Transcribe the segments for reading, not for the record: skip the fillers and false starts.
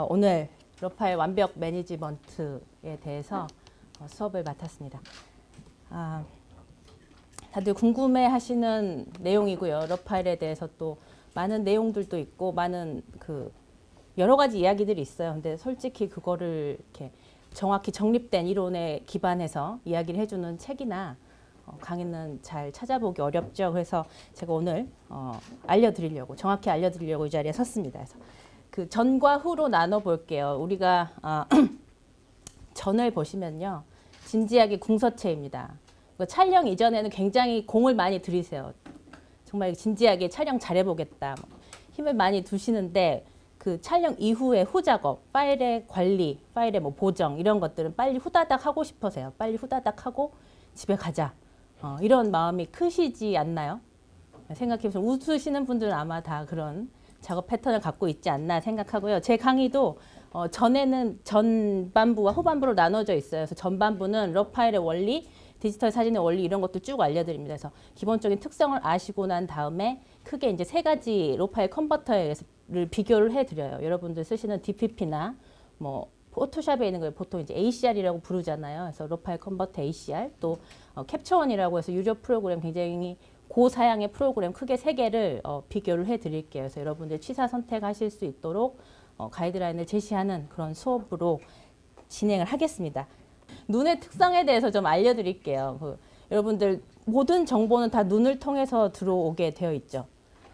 오늘 러파의 완벽 매니지먼트에 대해서 수업을 맡았습니다. 다들 궁금해하시는 내용이고요. 러파일에 대해서 또 많은 내용들도 있고 많은 여러 가지 이야기들이 있어요. 근데 솔직히 그거를 이렇게 정확히 정립된 이론에 기반해서 이야기를 해주는 책이나 강의는 잘 찾아보기 어렵죠. 그래서 제가 오늘 정확히 알려드리려고 이 자리에 섰습니다. 그래서 그 전과 후로 나눠 볼게요. 우리가 전을 보시면요, 진지하게 궁서체입니다. 촬영 이전에는 굉장히 공을 많이 들이세요. 정말 진지하게 촬영 잘해보겠다, 힘을 많이 두시는데 그 촬영 이후에 후작업, 파일의 관리, 파일의 보정 이런 것들은 빨리 후다닥 하고 싶어서요. 빨리 후다닥 하고 집에 가자. 이런 마음이 크시지 않나요? 생각해보시면 웃으시는 분들은 아마 다 그런 작업 패턴을 갖고 있지 않나 생각하고요. 제 강의도 전에는 전반부와 후반부로 나눠져 있어요. 그래서 전반부는 러파일의 원리, 디지털 사진의 원리 이런 것도 쭉 알려드립니다. 그래서 기본적인 특성을 아시고 난 다음에 크게 이제 세 가지 러파일 컨버터를 비교를 해드려요. 여러분들 쓰시는 DPP나 포토샵에 있는 걸 보통 이제 ACR이라고 부르잖아요. 그래서 러파일 컨버터 ACR, 또 캡처원이라고 해서 유료 프로그램, 굉장히 고사양의 프로그램 크게 세 개를 비교를 해드릴게요. 그래서 여러분들 취사 선택하실 수 있도록 가이드라인을 제시하는 그런 수업으로 진행을 하겠습니다. 눈의 특성에 대해서 좀 알려드릴게요. 여러분들 모든 정보는 다 눈을 통해서 들어오게 되어 있죠.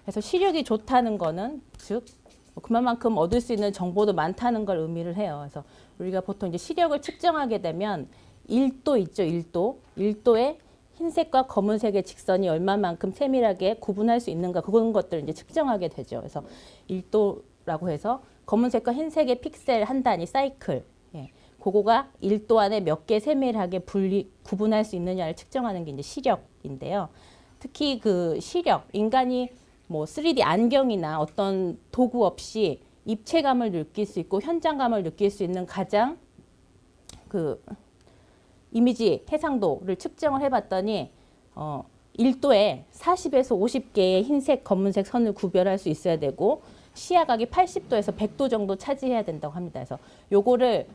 그래서 시력이 좋다는 거는 즉 그만큼 얻을 수 있는 정보도 많다는 걸 의미를 해요. 그래서 우리가 보통 이제 시력을 측정하게 되면 1도 있죠. 1도. 1도에 흰색과 검은색의 직선이 얼마만큼 세밀하게 구분할 수 있는가, 그런 것들을 이제 측정하게 되죠. 그래서 1도라고 해서 검은색과 흰색의 픽셀 한 단위 사이클, 그거가 1도 안에 몇 개 세밀하게 구분할 수 있느냐를 측정하는 게 이제 시력인데요. 특히 그 시력, 인간이 3D 안경이나 어떤 도구 없이 입체감을 느낄 수 있고 현장감을 느낄 수 있는 가장 이미지 해상도를 측정을 해봤더니 1도에 40에서 50개의 흰색, 검은색 선을 구별할 수 있어야 되고 시야각이 80도에서 100도 정도 차지해야 된다고 합니다. 그래서 요거를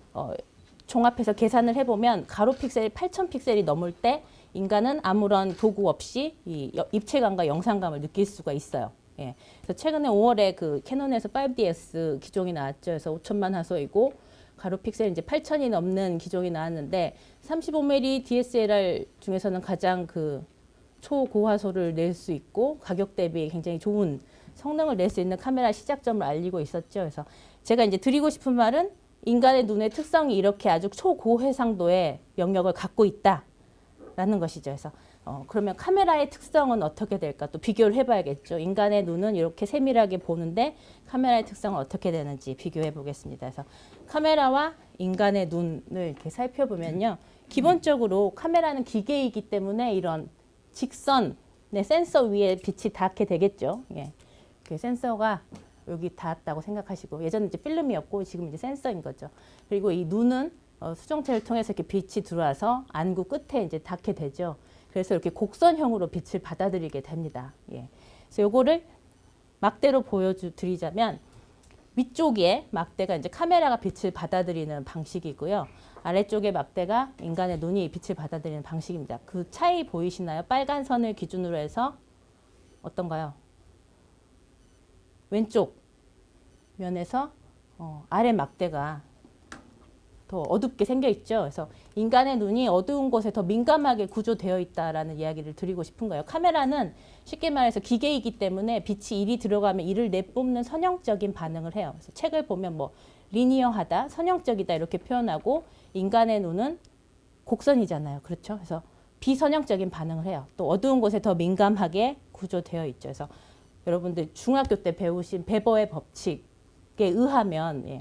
종합해서 계산을 해보면 가로 픽셀이 8000 픽셀이 넘을 때 인간은 아무런 도구 없이 이 입체감과 영상감을 느낄 수가 있어요. 그래서 최근에 5월에 그 캐논에서 5DS 기종이 나왔죠. 그래서 5천만 화소이고 가로 픽셀 이제 8천이 넘는 기종이 나왔는데 35mm DSLR 중에서는 가장 초고화소를 낼 수 있고 가격 대비 굉장히 좋은 성능을 낼 수 있는 카메라 시작점을 알리고 있었죠. 그래서 제가 이제 드리고 싶은 말은 인간의 눈의 특성이 이렇게 아주 초고해상도의 영역을 갖고 있다라는 것이죠. 그래서 그러면 카메라의 특성은 어떻게 될까? 또 비교를 해봐야겠죠. 인간의 눈은 이렇게 세밀하게 보는데 카메라의 특성은 어떻게 되는지 비교해 보겠습니다. 그래서 카메라와 인간의 눈을 이렇게 살펴보면요. 기본적으로 카메라는 기계이기 때문에 이런 직선의 센서 위에 빛이 닿게 되겠죠. 그 센서가 여기 닿았다고 생각하시고, 예전에 이제 필름이었고 지금 이제 센서인 거죠. 그리고 이 눈은 수정체를 통해서 이렇게 빛이 들어와서 안구 끝에 이제 닿게 되죠. 그래서 이렇게 곡선형으로 빛을 받아들이게 됩니다. 그래서 요거를 막대로 보여드리자면 위쪽에 막대가 이제 카메라가 빛을 받아들이는 방식이고요. 아래쪽에 막대가 인간의 눈이 빛을 받아들이는 방식입니다. 그 차이 보이시나요? 빨간 선을 기준으로 해서 어떤가요? 왼쪽 면에서 아래 막대가 더 어둡게 생겨 있죠. 그래서 인간의 눈이 어두운 곳에 더 민감하게 구조되어 있다라는 이야기를 드리고 싶은 거예요. 카메라는 쉽게 말해서 기계이기 때문에 빛이 이리 들어가면 이를 내뿜는 선형적인 반응을 해요. 그래서 책을 보면 리니어하다, 선형적이다 이렇게 표현하고, 인간의 눈은 곡선이잖아요. 그렇죠? 그래서 비선형적인 반응을 해요. 또 어두운 곳에 더 민감하게 구조되어 있죠. 그래서 여러분들 중학교 때 배우신 베버의 법칙에 의하면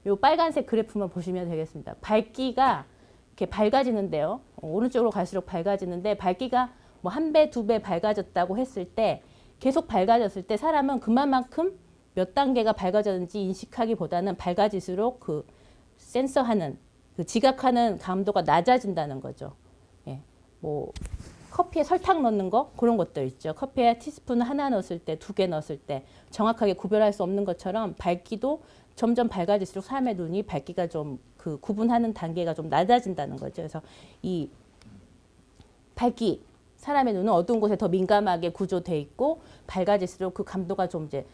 요 빨간색 그래프만 보시면 되겠습니다. 밝기가 이렇게 밝아지는데요. 오른쪽으로 갈수록 밝아지는데 밝기가 1배, 2배 밝아졌다고 했을 때, 계속 밝아졌을 때 사람은 그만큼 몇 단계가 밝아졌는지 인식하기보다는 밝아질수록 그 센서하는, 지각하는 감도가 낮아진다는 거죠. 커피에 설탕 넣는 거, 그런 것들 있죠. 커피에 티스푼 하나 넣었을 때, 2개 넣었을 때 정확하게 구별할 수 없는 것처럼 밝기도 점점 밝아질수록 사람의 눈이 밝기가 좀 그 구분하는 단계가 좀 낮아진다는 거죠. 그래서 이 밝기, 사람의 눈은 어두운 곳에 더 민감하게 구조돼 있고 밝아질수록 그 감도가 좀 이제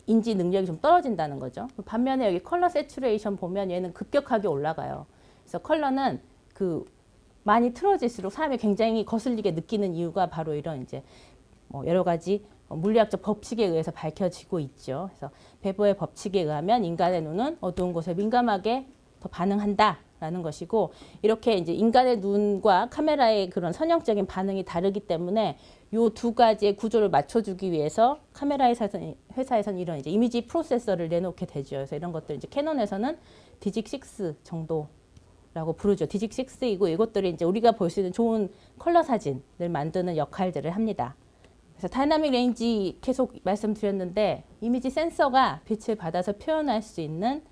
인지 능력이 좀 떨어진다는 거죠. 반면에 여기 컬러 세츄레이션 보면 얘는 급격하게 올라가요. 그래서 컬러는 그 많이 틀어질수록 사람이 굉장히 거슬리게 느끼는 이유가 바로 이런 이제 뭐 여러 가지 물리학적 법칙에 의해서 밝혀지고 있죠. 그래서 베버의 법칙에 의하면 인간의 눈은 어두운 곳에 민감하게 더 반응한다라는 것이고, 이렇게 이제 인간의 눈과 카메라의 그런 선형적인 반응이 다르기 때문에 요 두 가지의 구조를 맞춰주기 위해서 카메라 회사에서는 이런 이제 이미지 프로세서를 내놓게 되죠. 그래서 이런 것들 이제 캐논에서는 디직6 정도라고 부르죠. 디직6이고 이것들이 이제 우리가 볼 수 있는 좋은 컬러 사진을 만드는 역할들을 합니다. 그래서 다이나믹 레인지 계속 말씀드렸는데, 이미지 센서가 빛을 받아서 표현할 수 있는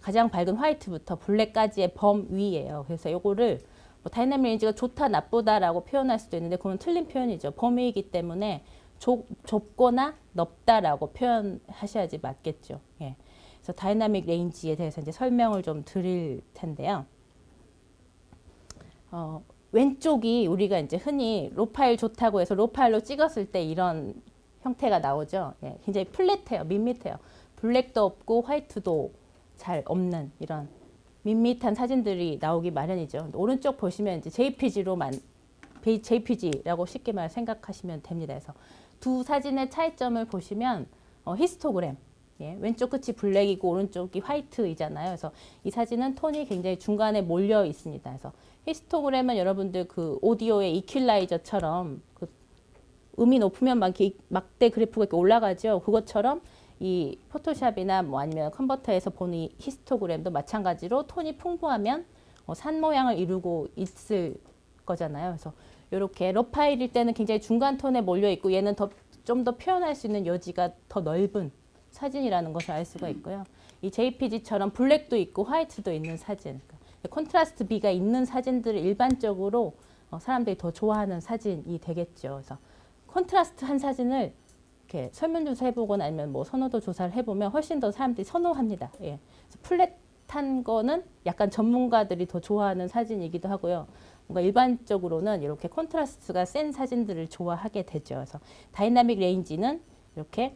가장 밝은 화이트부터 블랙까지의 범위예요. 그래서 요거를 뭐 다이나믹 레인지가 좋다 나쁘다라고 표현할 수도 있는데 그건 틀린 표현이죠. 범위이기 때문에 좁거나 넓다라고 표현하셔야지 맞겠죠. 예. 그래서 다이나믹 레인지에 대해서 이제 설명을 좀 드릴 텐데요. 왼쪽이 우리가 이제 흔히 로파일 좋다고 해서 로파일로 찍었을 때 이런 형태가 나오죠. 예. 굉장히 플랫해요. 밋밋해요. 블랙도 없고 화이트도 잘 없는 이런 밋밋한 사진들이 나오기 마련이죠. 오른쪽 보시면 이제 JPG라고 쉽게 말 생각하시면 됩니다. 그래서 두 사진의 차이점을 보시면 히스토그램, 예, 왼쪽 끝이 블랙이고 오른쪽이 화이트이잖아요. 그래서 이 사진은 톤이 굉장히 중간에 몰려 있습니다. 그래서 히스토그램은 여러분들 그 오디오의 이퀄라이저처럼 그 음이 높으면 막 이렇게 막대 그래프가 이렇게 올라가죠. 그것처럼 이 포토샵이나 뭐 아니면 컨버터에서 보는 이 히스토그램도 마찬가지로 톤이 풍부하면 산 모양을 이루고 있을 거잖아요. 그래서 이렇게 러파일일 때는 굉장히 중간 톤에 몰려 있고 얘는 좀 더 표현할 수 있는 여지가 더 넓은 사진이라는 것을 알 수가 있고요. 이 JPG처럼 블랙도 있고 화이트도 있는 사진, 콘트라스트 비가 있는 사진들을 일반적으로 사람들이 더 좋아하는 사진이 되겠죠. 그래서 콘트라스트한 사진을 이렇게 설문조사 해보거나 아니면 뭐 선호도 조사를 해보면 훨씬 더 사람들이 선호합니다. 예. 플랫한 거는 약간 전문가들이 더 좋아하는 사진이기도 하고요. 뭔가 일반적으로는 이렇게 콘트라스트가 센 사진들을 좋아하게 되죠. 그래서 다이나믹 레인지는 이렇게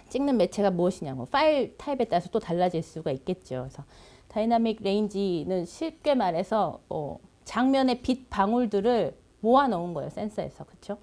찍는 매체가 무엇이냐, 뭐 파일 타입에 따라서 또 달라질 수가 있겠죠. 그래서 다이나믹 레인지는 쉽게 말해서 장면의 빛 방울들을 모아놓은 거예요, 센서에서. 그렇죠?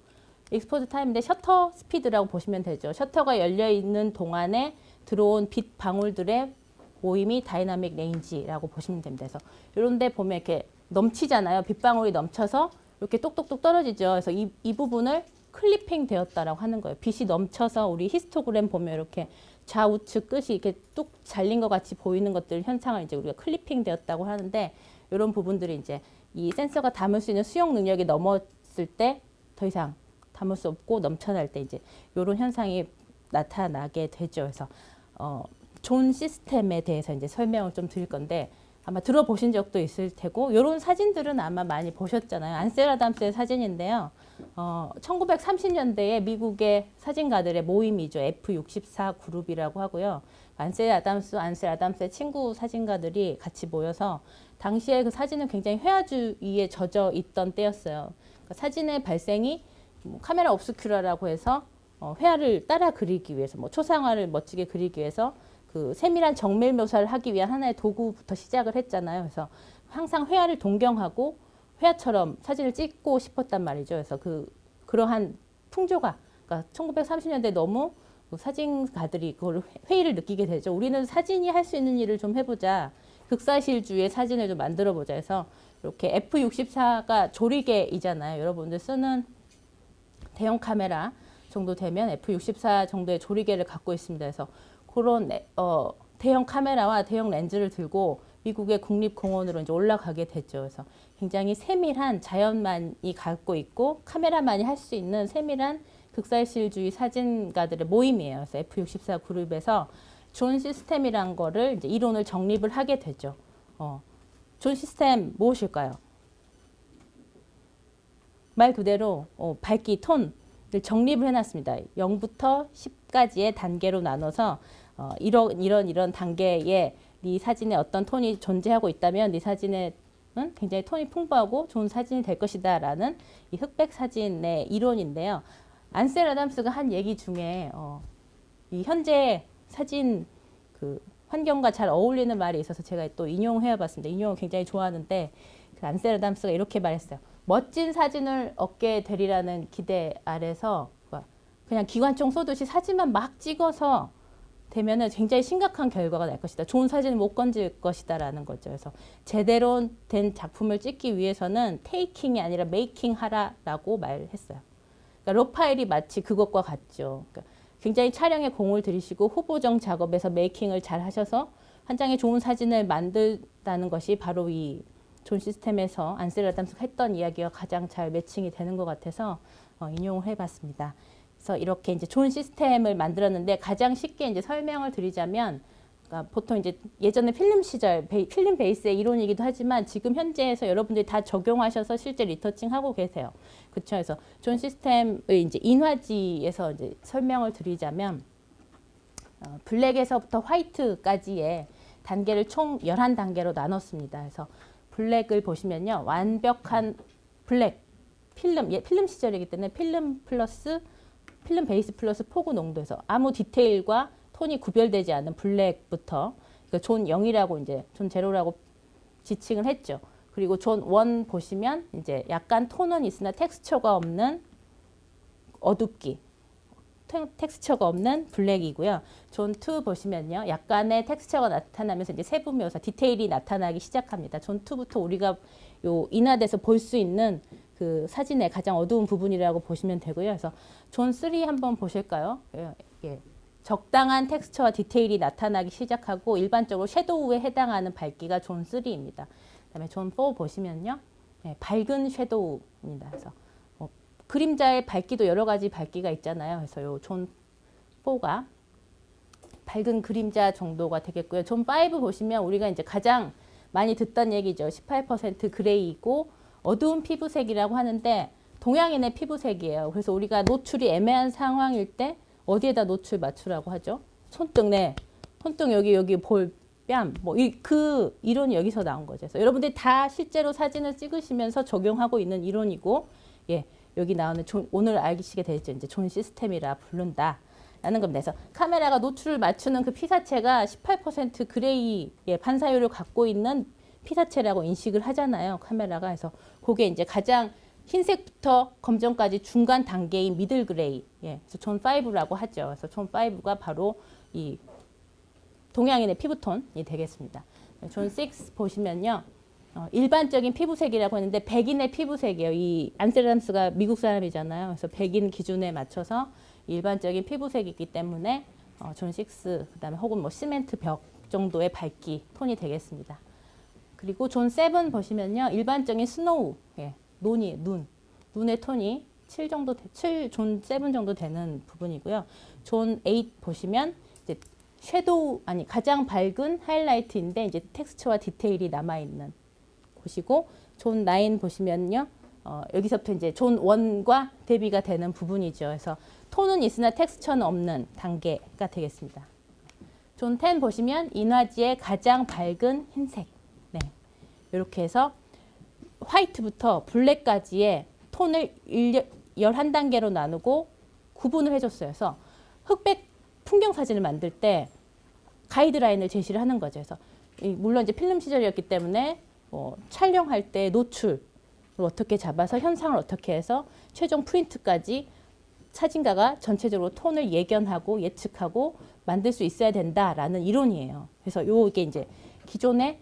익스포즈 타임인데 셔터 스피드라고 보시면 되죠. 셔터가 열려 있는 동안에 들어온 빛 방울들의 모임이 다이나믹 레인지라고 보시면 됩니다. 그래서 이런 데 보면 이렇게 넘치잖아요. 빛방울이 넘쳐서 이렇게 똑똑똑 떨어지죠. 그래서 이 부분을 클리핑 되었다라고 하는 거예요. 빛이 넘쳐서 우리 히스토그램 보면 이렇게 좌우측 끝이 이렇게 뚝 잘린 것 같이 보이는 것들 현상을 이제 우리가 클리핑 되었다고 하는데, 이런 부분들이 이제 이 센서가 담을 수 있는 수용 능력이 넘었을 때 더 이상 담을 수 없고 넘쳐날 때 이제 이런 현상이 나타나게 되죠. 그래서 존 시스템에 대해서 이제 설명을 좀 드릴 건데, 아마 들어보신 적도 있을 테고 이런 사진들은 아마 많이 보셨잖아요. ansel adams의 사진인데요. 1930년대에 미국의 사진가들의 모임이죠. F64 그룹이라고 하고요. ansel adams의 친구 사진가들이 같이 모여서 당시에 그 사진은 굉장히 회화주의에 젖어 있던 때였어요. 그러니까 사진의 발생이 카메라 옵스큐라라고 해서 회화를 따라 그리기 위해서, 뭐 초상화를 멋지게 그리기 위해서 그 세밀한 정밀 묘사를 하기 위한 하나의 도구부터 시작을 했잖아요. 그래서 항상 회화를 동경하고 회화처럼 사진을 찍고 싶었단 말이죠. 그래서 그러한 풍조가, 그러니까 1930년대 너무 그 사진가들이 그걸 회의를 느끼게 되죠. 우리는 사진이 할 수 있는 일을 좀 해보자. 극사실주의 사진을 좀 만들어보자 해서 이렇게 F64가 조리개이잖아요. 여러분들 쓰는 대형 카메라 정도 되면 F64 정도의 조리개를 갖고 있습니다. 그래서 그런 대형 카메라와 대형 렌즈를 들고 미국의 국립공원으로 이제 올라가게 됐죠. 그래서 굉장히 세밀한 자연만이 갖고 있고 카메라만이 할 수 있는 세밀한 극사실주의 사진가들의 모임이에요. 그래서 F64 그룹에서 존 시스템이란 거를 이제 이론을 정립을 하게 되죠. 존 시스템 무엇일까요? 말 그대로 밝기, 톤을 정립을 해놨습니다. 0부터 10까지의 단계로 나눠서 이런 단계에 네 사진에 어떤 톤이 존재하고 있다면 네 사진에 굉장히 톤이 풍부하고 좋은 사진이 될 것이다라는 이 흑백 사진의 이론인데요. 안셀 아담스가 한 얘기 중에 이 현재 사진 그 환경과 잘 어울리는 말이 있어서 제가 또 인용해봤습니다. 인용을 굉장히 좋아하는데 그 안셀 아담스가 이렇게 말했어요. 멋진 사진을 얻게 되리라는 기대 아래서 그냥 기관총 쏘듯이 사진만 막 찍어서 되면은 굉장히 심각한 결과가 날 것이다. 좋은 사진을 못 건질 것이다라는 거죠. 그래서 제대로 된 작품을 찍기 위해서는 테이킹이 아니라 메이킹 하라라고 말했어요. 그러니까 러파엘이 마치 그것과 같죠. 그러니까 굉장히 촬영에 공을 들이시고 후보정 작업에서 메이킹을 잘 하셔서 한 장의 좋은 사진을 만든다는 것이 바로 이 존 시스템에서 안셀 아담스가 했던 이야기와 가장 잘 매칭이 되는 것 같아서 인용을 해봤습니다. 그래서 이렇게 이제 존 시스템을 만들었는데 가장 쉽게 이제 설명을 드리자면, 그러니까 보통 이제 예전에 필름 시절 필름 베이스의 이론이기도 하지만 지금 현재에서 여러분들이 다 적용하셔서 실제 리터칭 하고 계세요. 그렇죠? 그래서 존 시스템의 이제 인화지에서 이제 설명을 드리자면 블랙에서부터 화이트까지의 단계를 총 11단계로 나눴습니다. 그래서 블랙을 보시면요. 완벽한 블랙, 필름 시절이기 때문에 필름 베이스 플러스 포구 농도에서 아무 디테일과 톤이 구별되지 않는 블랙부터 존 0이라고 이제 존 제로라고 지칭을 했죠. 그리고 존 1 보시면 이제 약간 톤은 있으나 텍스처가 없는 어둡기, 텍스처가 없는 블랙이고요. 존 2 보시면요. 약간의 텍스처가 나타나면서 이제 세부 묘사, 디테일이 나타나기 시작합니다. 존 2부터 우리가 요 인화돼서 볼 수 있는 그 사진의 가장 어두운 부분이라고 보시면 되고요. 그래서 존 3 한번 보실까요? 예. 적당한 텍스처와 디테일이 나타나기 시작하고 일반적으로 섀도우에 해당하는 밝기가 존 3입니다. 그다음에 존 4 보시면요. 예, 밝은 섀도우입니다. 그래서 그림자의 밝기도 여러 가지 밝기가 있잖아요. 그래서 요 존 4가 밝은 그림자 정도가 되겠고요. 존 5 보시면 우리가 이제 가장 많이 듣던 얘기죠. 18% 그레이이고 어두운 피부색이라고 하는데 동양인의 피부색이에요. 그래서 우리가 노출이 애매한 상황일 때 어디에다 노출 맞추라고 하죠? 손등 여기 볼 뺨, 그 이론이 여기서 나온 거죠. 그래서 여러분들이 다 실제로 사진을 찍으시면서 적용하고 있는 이론이고, 예, 여기 나오는 오늘 알시게 되죠. 이제 존 시스템이라 부른다. 라는 겁니다. 그래서 카메라가 노출을 맞추는 그 피사체가 18% 그레이의 반사율을 갖고 있는 피사체라고 인식을 하잖아요. 카메라가. 그래서 그게 이제 가장 흰색부터 검정까지 중간 단계인 미들 그레이. 예. 그래서 존 5라고 하죠. 그래서 존 5가 바로 이 동양인의 피부톤이 되겠습니다. 존 6 보시면요. 일반적인 피부색이라고 했는데 백인의 피부색이에요. 이 안셀람스가 미국 사람이잖아요. 그래서 백인 기준에 맞춰서 일반적인 피부색이기 때문에 존 6, 그다음에 혹은 시멘트 벽 정도의 밝기 톤이 되겠습니다. 그리고 존 7 보시면요. 일반적인 스노우, 예, 눈의 톤이 7 정도, 존 7 정도 되는 부분이고요. 존 8 보시면 이제 가장 밝은 하이라이트인데 이제 텍스처와 디테일이 남아있는 곳이고, 존 9 보시면요. 여기서부터 이제 존 1과 대비가 되는 부분이죠. 그래서 톤은 있으나 텍스처는 없는 단계가 되겠습니다. 존 10 보시면 인화지의 가장 밝은 흰색. 네. 이렇게 해서 화이트부터 블랙까지의 톤을 11단계로 나누고 구분을 해줬어요. 그래서 흑백 풍경 사진을 만들 때 가이드라인을 제시를 하는 거죠. 그래서 물론 이제 필름 시절이었기 때문에 촬영할 때 노출을 어떻게 잡아서 현상을 어떻게 해서 최종 프린트까지 사진가가 전체적으로 톤을 예견하고 예측하고 만들 수 있어야 된다라는 이론이에요. 그래서 요게 이제 기존에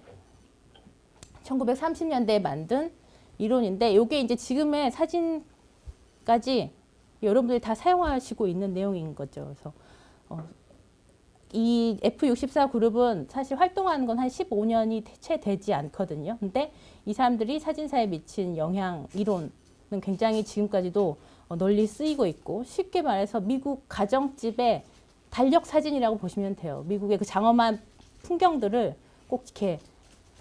1930년대에 만든 이론인데 요게 이제 지금의 사진까지 여러분들이 다 사용하시고 있는 내용인 거죠. 그래서 이 F64 그룹은 사실 활동하는 건 한 15년이 채 되지 않거든요. 근데 이 사람들이 사진사에 미친 영향 이론은 굉장히 지금까지도 널리 쓰이고 있고, 쉽게 말해서 미국 가정집의 달력 사진이라고 보시면 돼요. 미국의 그 장엄한 풍경들을 꼭 이렇게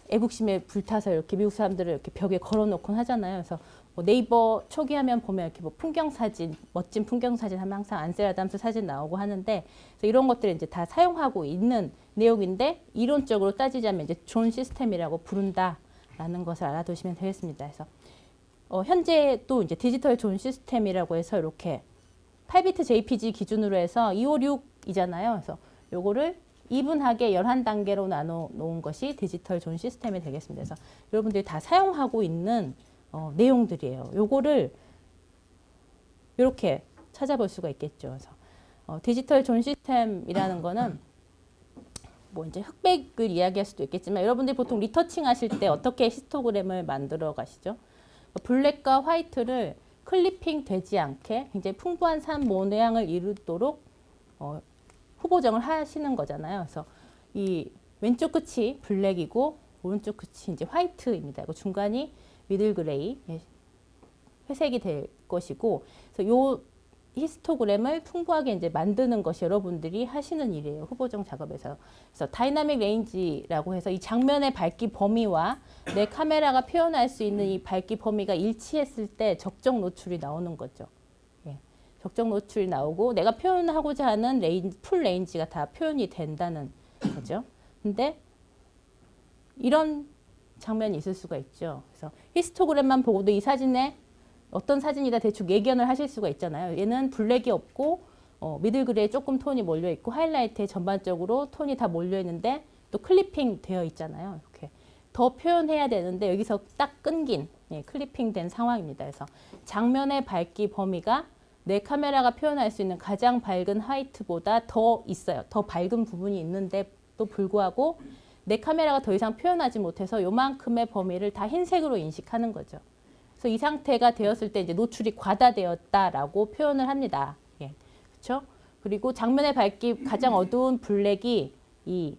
애국심에 불타서 이렇게 미국 사람들을 이렇게 벽에 걸어놓곤 하잖아요. 그래서 뭐 네이버 초기 화면 보면 이렇게 뭐 풍경 사진, 멋진 풍경 사진 하면 항상 안셀 아담스 사진 나오고 하는데, 그래서 이런 것들을 이제 다 사용하고 있는 내용인데, 이론적으로 따지자면 이제 존 시스템이라고 부른다라는 것을 알아두시면 되겠습니다. 그래서 현재 또 이제 디지털 존 시스템이라고 해서 이렇게 8비트 JPG 기준으로 해서 256이잖아요. 그래서 요거를 이분하게 11단계로 나눠 놓은 것이 디지털 존 시스템이 되겠습니다. 그래서 여러분들이 다 사용하고 있는 내용들이에요. 요거를 이렇게 찾아볼 수가 있겠죠. 그래서 디지털 존 시스템이라는 거는 뭐 이제 흑백을 이야기할 수도 있겠지만, 여러분들이 보통 리터칭 하실 때 어떻게 히스토그램을 만들어 가시죠? 블랙과 화이트를 클리핑 되지 않게 굉장히 풍부한 산 모양을 이루도록 후보정을 하시는 거잖아요. 그래서 이 왼쪽 끝이 블랙이고 오른쪽 끝이 이제 화이트입니다. 그 중간이 미들 그레이, 회색이 될 것이고, 그래서 요 히스토그램을 풍부하게 이제 만드는 것이 여러분들이 하시는 일이에요. 후보정 작업에서. 그래서 다이나믹 레인지라고 해서 이 장면의 밝기 범위와 내 카메라가 표현할 수 있는 이 밝기 범위가 일치했을 때 적정 노출이 나오는 거죠. 예. 적정 노출이 나오고 내가 표현하고자 하는 풀 레인지가 다 표현이 된다는 거죠. 근데 이런 장면이 있을 수가 있죠. 그래서 히스토그램만 보고도 이 사진에 어떤 사진이다 대충 예견을 하실 수가 있잖아요. 얘는 블랙이 없고 미들 그레이에 조금 톤이 몰려 있고 하이라이트에 전반적으로 톤이 다 몰려 있는데 또 클리핑 되어 있잖아요. 이렇게 더 표현해야 되는데 여기서 딱 끊긴 클리핑 된 상황입니다. 그래서 장면의 밝기 범위가 내 카메라가 표현할 수 있는 가장 밝은 화이트보다 더 있어요. 더 밝은 부분이 있는데도 불구하고 내 카메라가 더 이상 표현하지 못해서 요만큼의 범위를 다 흰색으로 인식하는 거죠. 그래서 이 상태가 되었을 때 이제 노출이 과다되었다라고 표현을 합니다. 예. 그렇죠? 그리고 장면의 밝기 가장 어두운 블랙이 이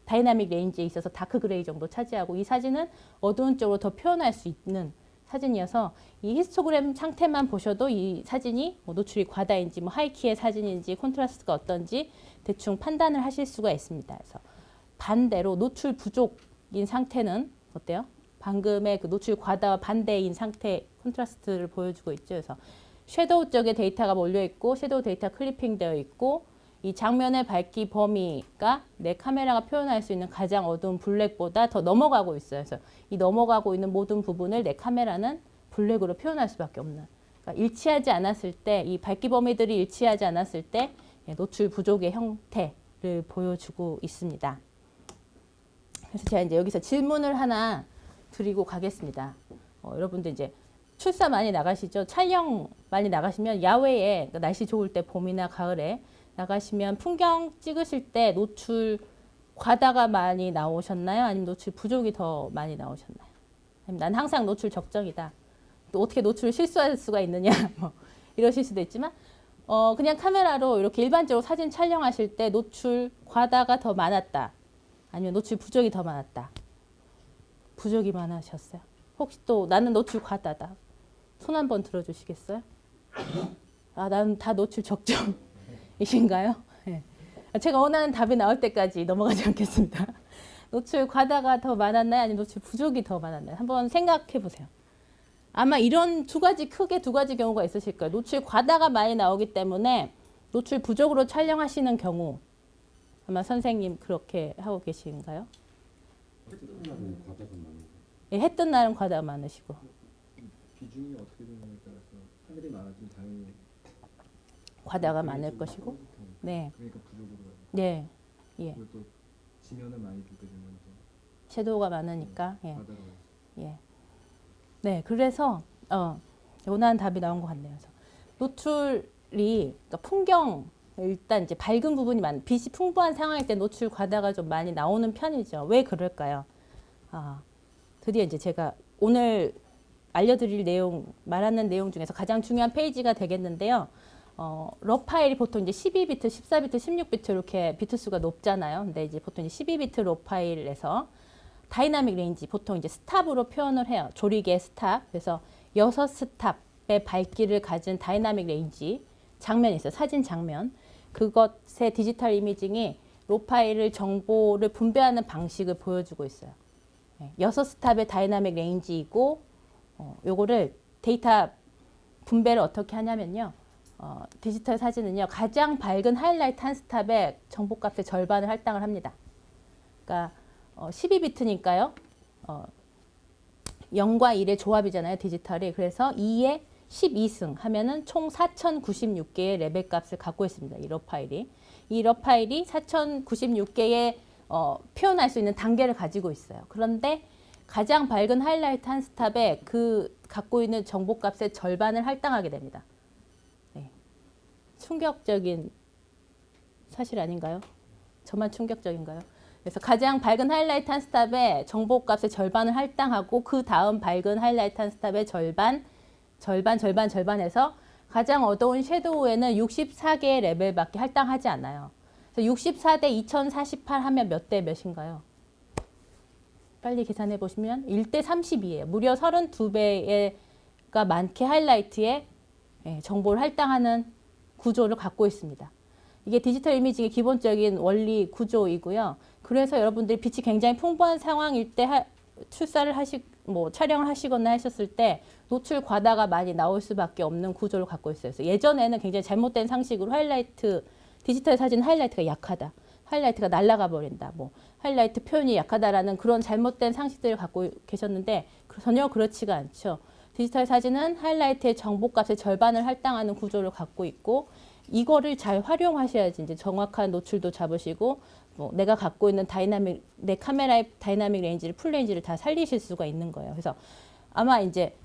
다이나믹 레인지에 있어서 다크 그레이 정도 차지하고, 이 사진은 어두운 쪽으로 더 표현할 수 있는 사진이어서 이 히스토그램 상태만 보셔도 이 사진이 뭐 노출이 과다인지 뭐 하이키의 사진인지 콘트라스트가 어떤지 대충 판단을 하실 수가 있습니다. 그래서 반대로 노출 부족인 상태는 어때요? 방금의 그 노출 과다와 반대인 상태 콘트라스트를 보여주고 있죠. 그래서 섀도우 쪽에 데이터가 몰려 있고 섀도우 데이터 클리핑 되어 있고, 이 장면의 밝기 범위가 내 카메라가 표현할 수 있는 가장 어두운 블랙보다 더 넘어가고 있어요. 그래서 이 넘어가고 있는 모든 부분을 내 카메라는 블랙으로 표현할 수밖에 없는, 그러니까 일치하지 않았을 때, 이 밝기 범위들이 일치하지 않았을 때 노출 부족의 형태를 보여주고 있습니다. 그래서 제가 이제 여기서 질문을 하나 드리고 가겠습니다. 여러분들 이제 출사 많이 나가시죠? 촬영 많이 나가시면 야외에, 그러니까 날씨 좋을 때 봄이나 가을에 나가시면 풍경 찍으실 때 노출 과다가 많이 나오셨나요? 아니면 노출 부족이 더 많이 나오셨나요? 아니면 난 항상 노출 적정이다. 또 어떻게 노출을 실수할 수가 있느냐 뭐 이러실 수도 있지만, 그냥 카메라로 이렇게 일반적으로 사진 촬영하실 때 노출 과다가 더 많았다. 아니면 노출 부족이 더 많았다. 부족이 많으셨어요? 혹시 또 나는 노출 과다다. 손 한번 들어주시겠어요? 아, 나는 다 노출 적정이신가요? 네. 제가 원하는 답이 나올 때까지 넘어가지 않겠습니다. 노출 과다가 더 많았나요? 아니면 노출 부족이 더 많았나요? 한번 생각해 보세요. 아마 이런 크게 두 가지 경우가 있으실 거예요. 노출 과다가 많이 나오기 때문에 노출 부족으로 촬영하시는 경우, 아마 선생님 그렇게 하고 계신가요? 예, 해 뜬 날은 과다가 많으시고. 비중이 어떻게 되느냐에 따라서 하늘이 많아지면 당연히 과다가 많을 것이고. 네. 그러니까 부족으로 가요. 네. 예. 그리고 또 지면을 많이 보게 되면 이제 섀도우가 많으니까. 예. 과다로 가요. 예. 네. 그래서 원하는 답이 나온 것 같네요. 그래서 노출이, 그러니까 풍경, 일단 이제 밝은 부분이 빛이 풍부한 상황일 때 노출 과다가 좀 많이 나오는 편이죠. 왜 그럴까요? 드디어 이제 제가 오늘 알려드릴 말하는 내용 중에서 가장 중요한 페이지가 되겠는데요. 러 파일이 보통 이제 12비트, 14비트, 16비트 이렇게 비트 수가 높잖아요. 근데 이제 보통 이제 12비트 러 파일에서 다이나믹 레인지, 보통 이제 스탑으로 표현을 해요. 조리개 스탑. 그래서 6스탑의 밝기를 가진 다이나믹 레인지 장면이 있어요. 사진 장면. 그것의 디지털 이미징이 로 파일을 정보를 분배하는 방식을 보여주고 있어요. 6스탑의 다이나믹 레인지이고, 요거를 데이터 분배를 어떻게 하냐면요. 디지털 사진은요. 가장 밝은 하이라이트 한 스탑에 정보값의 절반을 할당을 합니다. 그러니까 12비트니까요. 0과 1의 조합이잖아요. 디지털이. 그래서 2에 12승 하면은 총 4096개의 레벨 값을 갖고 있습니다. 이 러 파일이. 이 러 파일이 4096개의 표현할 수 있는 단계를 가지고 있어요. 그런데 가장 밝은 하이라이트 한 스탑에 그 갖고 있는 정보값의 절반을 할당하게 됩니다. 네. 충격적인 사실 아닌가요? 저만 충격적인가요? 그래서 가장 밝은 하이라이트 한 스탑에 정보값의 절반을 할당하고 그 다음 밝은 하이라이트 한 스탑의 절반에서 가장 어두운 섀도우에는 64개의 레벨밖에 할당하지 않아요. 그래서 64대 2048 하면 몇 대 몇인가요? 빨리 계산해 보시면 1대 32예요. 무려 32배가 많게 하이라이트에 정보를 할당하는 구조를 갖고 있습니다. 이게 디지털 이미징의 기본적인 원리 구조이고요. 그래서 여러분들이 빛이 굉장히 풍부한 상황일 때 촬영을 하시거나 하셨을 때 노출 과다가 많이 나올 수밖에 없는 구조를 갖고 있어요. 그래서 예전에는 굉장히 잘못된 상식으로 디지털 사진 하이라이트가 약하다. 하이라이트가 날아가 버린다. 하이라이트 표현이 약하다라는 그런 잘못된 상식들을 갖고 계셨는데 전혀 그렇지가 않죠. 디지털 사진은 하이라이트의 정보값의 절반을 할당하는 구조를 갖고 있고 이거를 잘 활용하셔야지 이제 정확한 노출도 잡으시고 내가 갖고 있는 내 카메라의 다이나믹 레인지를 풀 레인지를 다 살리실 수가 있는 거예요. 그래서 아마 이제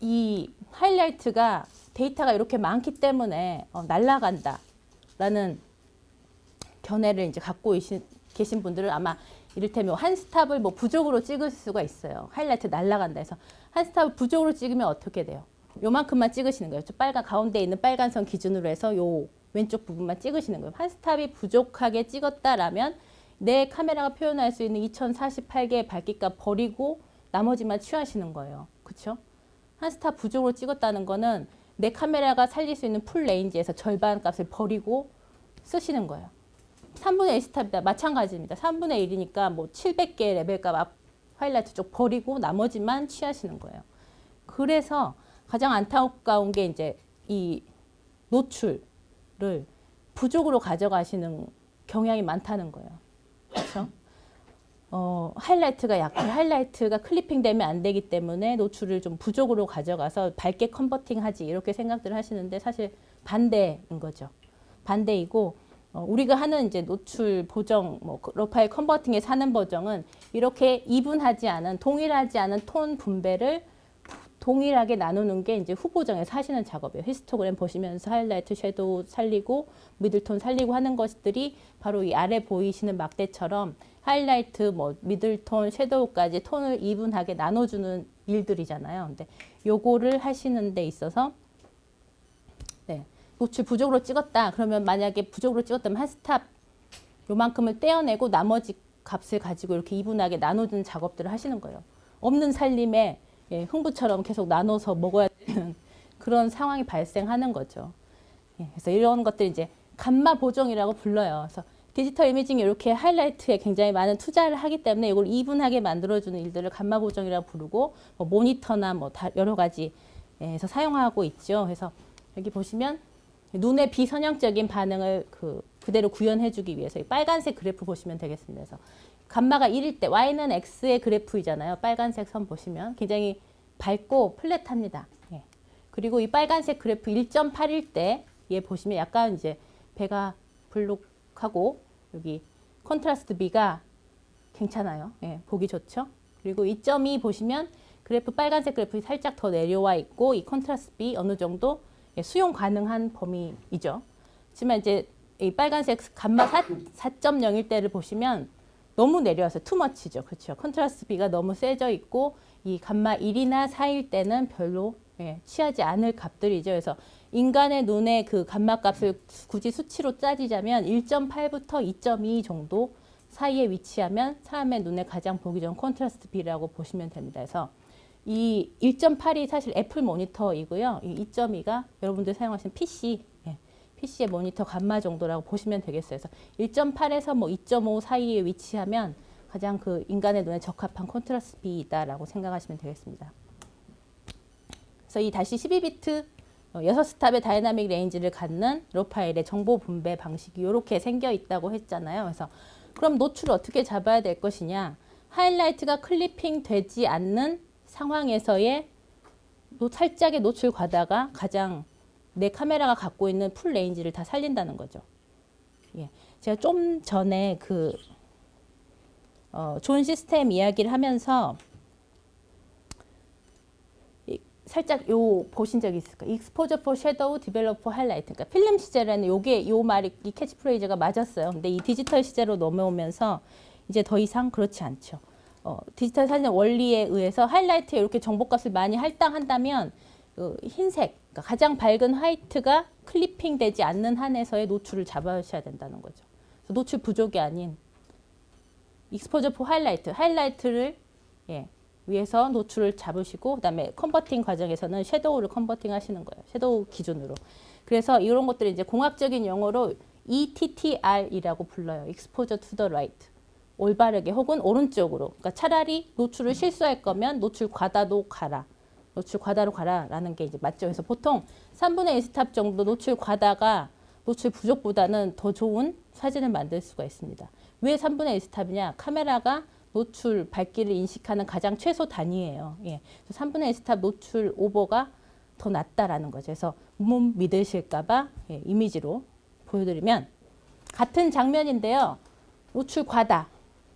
이 하이라이트가 데이터가 이렇게 많기 때문에 날아간다라는 견해를 이제 갖고 계신 분들은 아마 이를테면 한 스탑을 부족으로 찍을 수가 있어요. 하이라이트 날아간다 해서 한 스탑을 부족으로 찍으면 어떻게 돼요? 요만큼만 찍으시는 거예요. 가운데 있는 빨간 선 기준으로 해서 요 왼쪽 부분만 찍으시는 거예요. 한 스탑이 부족하게 찍었다라면 내 카메라가 표현할 수 있는 2048개의 밝기값 버리고 나머지만 취하시는 거예요. 그렇죠? 한 스탑 부족으로 찍었다는 거는 내 카메라가 살릴 수 있는 풀 레인지에서 절반 값을 버리고 쓰시는 거예요. 3분의 1 스탑이다. 마찬가지입니다. 3분의 1이니까 700개의 레벨값 하이라이트 쪽 버리고 나머지만 취하시는 거예요. 그래서 가장 안타까운 게 이제 이 노출을 부족으로 가져가시는 경향이 많다는 거예요. 그렇죠? 하이라이트가 약해. 하이라이트가 클리핑 되면 안 되기 때문에 노출을 좀 부족으로 가져가서 밝게 컨버팅하지 이렇게 생각들을 하시는데 사실 반대인 거죠. 반대이고 우리가 하는 이제 노출 보정, 러 파일 컨버팅에서 하는 보정은 이렇게 이분하지 않은 동일하지 않은 톤 분배를 동일하게 나누는 게 이제 후보정에서 하시는 작업이에요. 히스토그램 보시면서 하이라이트, 섀도우 살리고 미들톤 살리고 하는 것들이 바로 이 아래 보이시는 막대처럼 하이라이트, 미들톤, 섀도우까지 톤을 이분하게 나눠주는 일들이잖아요. 근데 요거를 하시는 데 있어서 노출 부족으로 찍었다. 그러면 만약에 부족으로 찍었다면 한 스탑 요만큼을 떼어내고 나머지 값을 가지고 이렇게 이분하게 나눠주는 작업들을 하시는 거예요. 없는 살림에 흥부처럼 계속 나눠서 먹어야 되는 그런 상황이 발생하는 거죠. 그래서 이런 것들 이제 감마 보정이라고 불러요. 그래서 디지털 이미징이 이렇게 하이라이트에 굉장히 많은 투자를 하기 때문에 이걸 이분하게 만들어주는 일들을 감마 보정이라고 부르고 모니터나 여러 가지에서 사용하고 있죠. 그래서 여기 보시면 눈의 비선형적인 반응을 그대로 구현해주기 위해서 이 빨간색 그래프 보시면 되겠습니다. 그래서 감마가 1일 때 y는 x의 그래프이잖아요. 빨간색 선 보시면 굉장히 밝고 플랫합니다. 그리고 이 빨간색 그래프 1.8일 때 얘 보시면 약간 이제 배가 불룩하고 여기 컨트라스트 B가 괜찮아요. 보기 좋죠. 그리고 2.2 보시면 빨간색 그래프 살짝 더 내려와 있고 이 컨트라스트 B 어느 정도 수용 가능한 범위이죠. 하지만 이제 이 빨간색 감마 4.0일 때를 보시면 너무 내려와서 투머치죠. 그렇죠. 컨트라스트 B가 너무 세져 있고 이 감마 1이나 4일 때는 별로 취하지 않을 값들이죠. 그래서 인간의 눈의 그 감마 값을 굳이 수치로 따지자면 1.8부터 2.2 정도 사이에 위치하면 사람의 눈에 가장 보기 좋은 컨트라스트 B라고 보시면 됩니다. 그래서 이 1.8이 사실 애플 모니터이고요. 이 2.2가 여러분들 사용하시는 PC의 모니터 감마 정도라고 보시면 되겠어요. 그래서 1.8에서 2.5 사이에 위치하면 가장 인간의 눈에 적합한 컨트라스트 B이다라고 생각하시면 되겠습니다. 그래서 이 다시 12비트 6스탑의 다이나믹 레인지를 갖는 로 파일의 정보 분배 방식이 이렇게 생겨 있다고 했잖아요. 그래서 그럼 노출을 어떻게 잡아야 될 것이냐? 하이라이트가 클리핑 되지 않는 상황에서의 살짝의 노출 과다가 가장 내 카메라가 갖고 있는 풀 레인지를 다 살린다는 거죠. 예. 제가 좀 전에 존 시스템 이야기를 하면서 살짝 요 보신 적 있을까? 익스포저 포 섀도우 디벨롭 포 하이라이트. 그러니까 필름 시제라는 요 말이 이 캐치프레이즈가 맞았어요. 근데 이 디지털 시제로 넘어오면서 이제 더 이상 그렇지 않죠. 디지털 사진의 원리에 의해서 하이라이트에 이렇게 정보값을 많이 할당한다면 흰색, 그러니까 가장 밝은 화이트가 클리핑 되지 않는 한에서의 노출을 잡아셔야 된다는 거죠. 노출 부족이 아닌 익스포저 포 하이라이트를 위해서 노출을 잡으시고 그다음에 컨버팅 과정에서는 섀도우를 컨버팅 하시는 거예요. 섀도우 기준으로. 그래서 이런 것들을 이제 공학적인 용어로 ETTR이라고 불러요. Exposure to the right. 올바르게 혹은 오른쪽으로. 그러니까 차라리 노출을 실수할 거면 노출 과다로 가라. 노출 과다로 가라라는 게 이제 맞죠. 그래서 보통 3분의 1 스탑 정도 노출 과다가 노출 부족보다는 더 좋은 사진을 만들 수가 있습니다. 왜 3분의 1 스탑이냐? 카메라가 노출 밝기를 인식하는 가장 최소 단위예요. 예. 3분의 1 스탑 노출 오버가 더 낫다라는 거죠. 그래서 못 믿으실까봐 이미지로 보여드리면 같은 장면인데요. 노출 과다.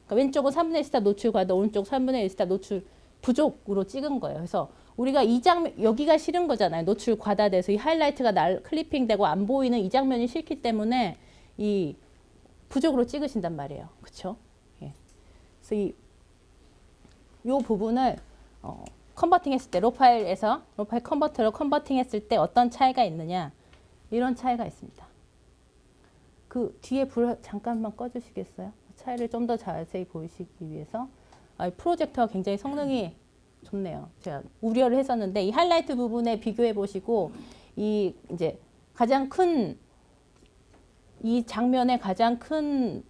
그러니까 왼쪽은 3분의 1 스탑 노출 과다, 오른쪽 3분의 1 스탑 노출 부족으로 찍은 거예요. 그래서 우리가 이 장면 여기가 싫은 거잖아요. 노출 과다돼서 이 하이라이트가 클리핑되고 안 보이는 이 장면이 싫기 때문에 이 부족으로 찍으신단 말이에요. 그렇죠? 그래서 이 부분을 컨버팅했을 때 로파일 컨버터로 컨버팅했을 때 어떤 차이가 있느냐? 이런 차이가 있습니다. 그 뒤에 불 잠깐만 꺼주시겠어요? 차이를 좀 더 자세히 보이시기 위해서. 프로젝터가 굉장히 성능이 좋네요. 제가 우려를 했었는데 이 하이라이트 부분에 비교해 보시고 이 이제 가장 큰 이 장면의 가장 큰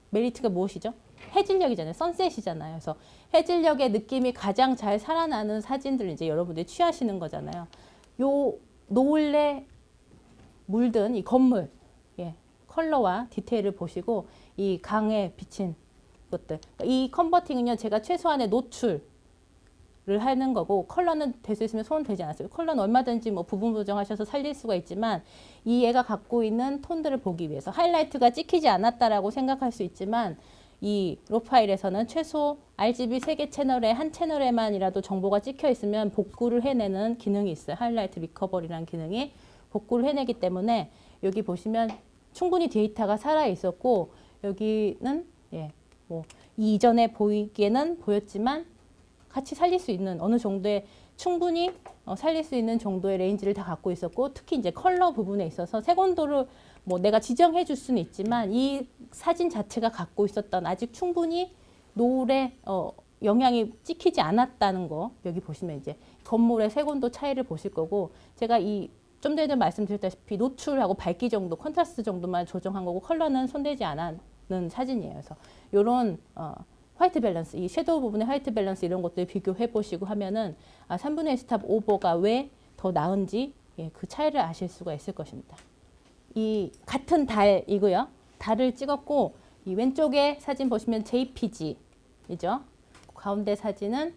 메리트가 무엇이죠? 해질녘이잖아요. 선셋이잖아요. 그래서 해질녘의 느낌이 가장 잘 살아나는 사진들을 이제 여러분들이 취하시는 거잖아요. 요 노을에 물든 이 건물, 컬러와 디테일을 보시고 이 강에 비친 것들. 이 컨버팅은요, 제가 최소한의 노출을 하는 거고 컬러는 될 수 있으면 손은 되지 않았어요. 컬러는 얼마든지 뭐 부분 보정하셔서 살릴 수가 있지만 이 얘가 갖고 있는 톤들을 보기 위해서 하이라이트가 찍히지 않았다라고 생각할 수 있지만 이 로 파일에서는 최소 RGB 3개 채널에 한 채널에만이라도 정보가 찍혀 있으면 복구를 해내는 기능이 있어요. 하이라이트 리커버리라는 기능이 복구를 해내기 때문에 여기 보시면 충분히 데이터가 살아 있었고 여기는 뭐 이전에 보이기에는 보였지만 같이 살릴 수 있는 어느 정도의 충분히 살릴 수 있는 정도의 레인지를 다 갖고 있었고 특히 이제 컬러 부분에 있어서 색온도를 뭐 내가 지정해 줄 수는 있지만 이 사진 자체가 갖고 있었던 아직 충분히 노을에 영향이 찍히지 않았다는 거 여기 보시면 이제 건물의 색온도 차이를 보실 거고 제가 좀 전에 말씀드렸다시피 노출하고 밝기 정도 컨트라스트 정도만 조정한 거고 컬러는 손대지 않는 사진이에요. 그래서 이런 화이트 밸런스, 이 섀도우 부분의 화이트 밸런스 이런 것들 비교해 보시고 하면은 3분의 1 스탑 오버가 왜 더 나은지 그 차이를 아실 수가 있을 것입니다. 이 같은 달이고요. 달을 찍었고 이 왼쪽에 사진 보시면 JPG이죠. 가운데 사진은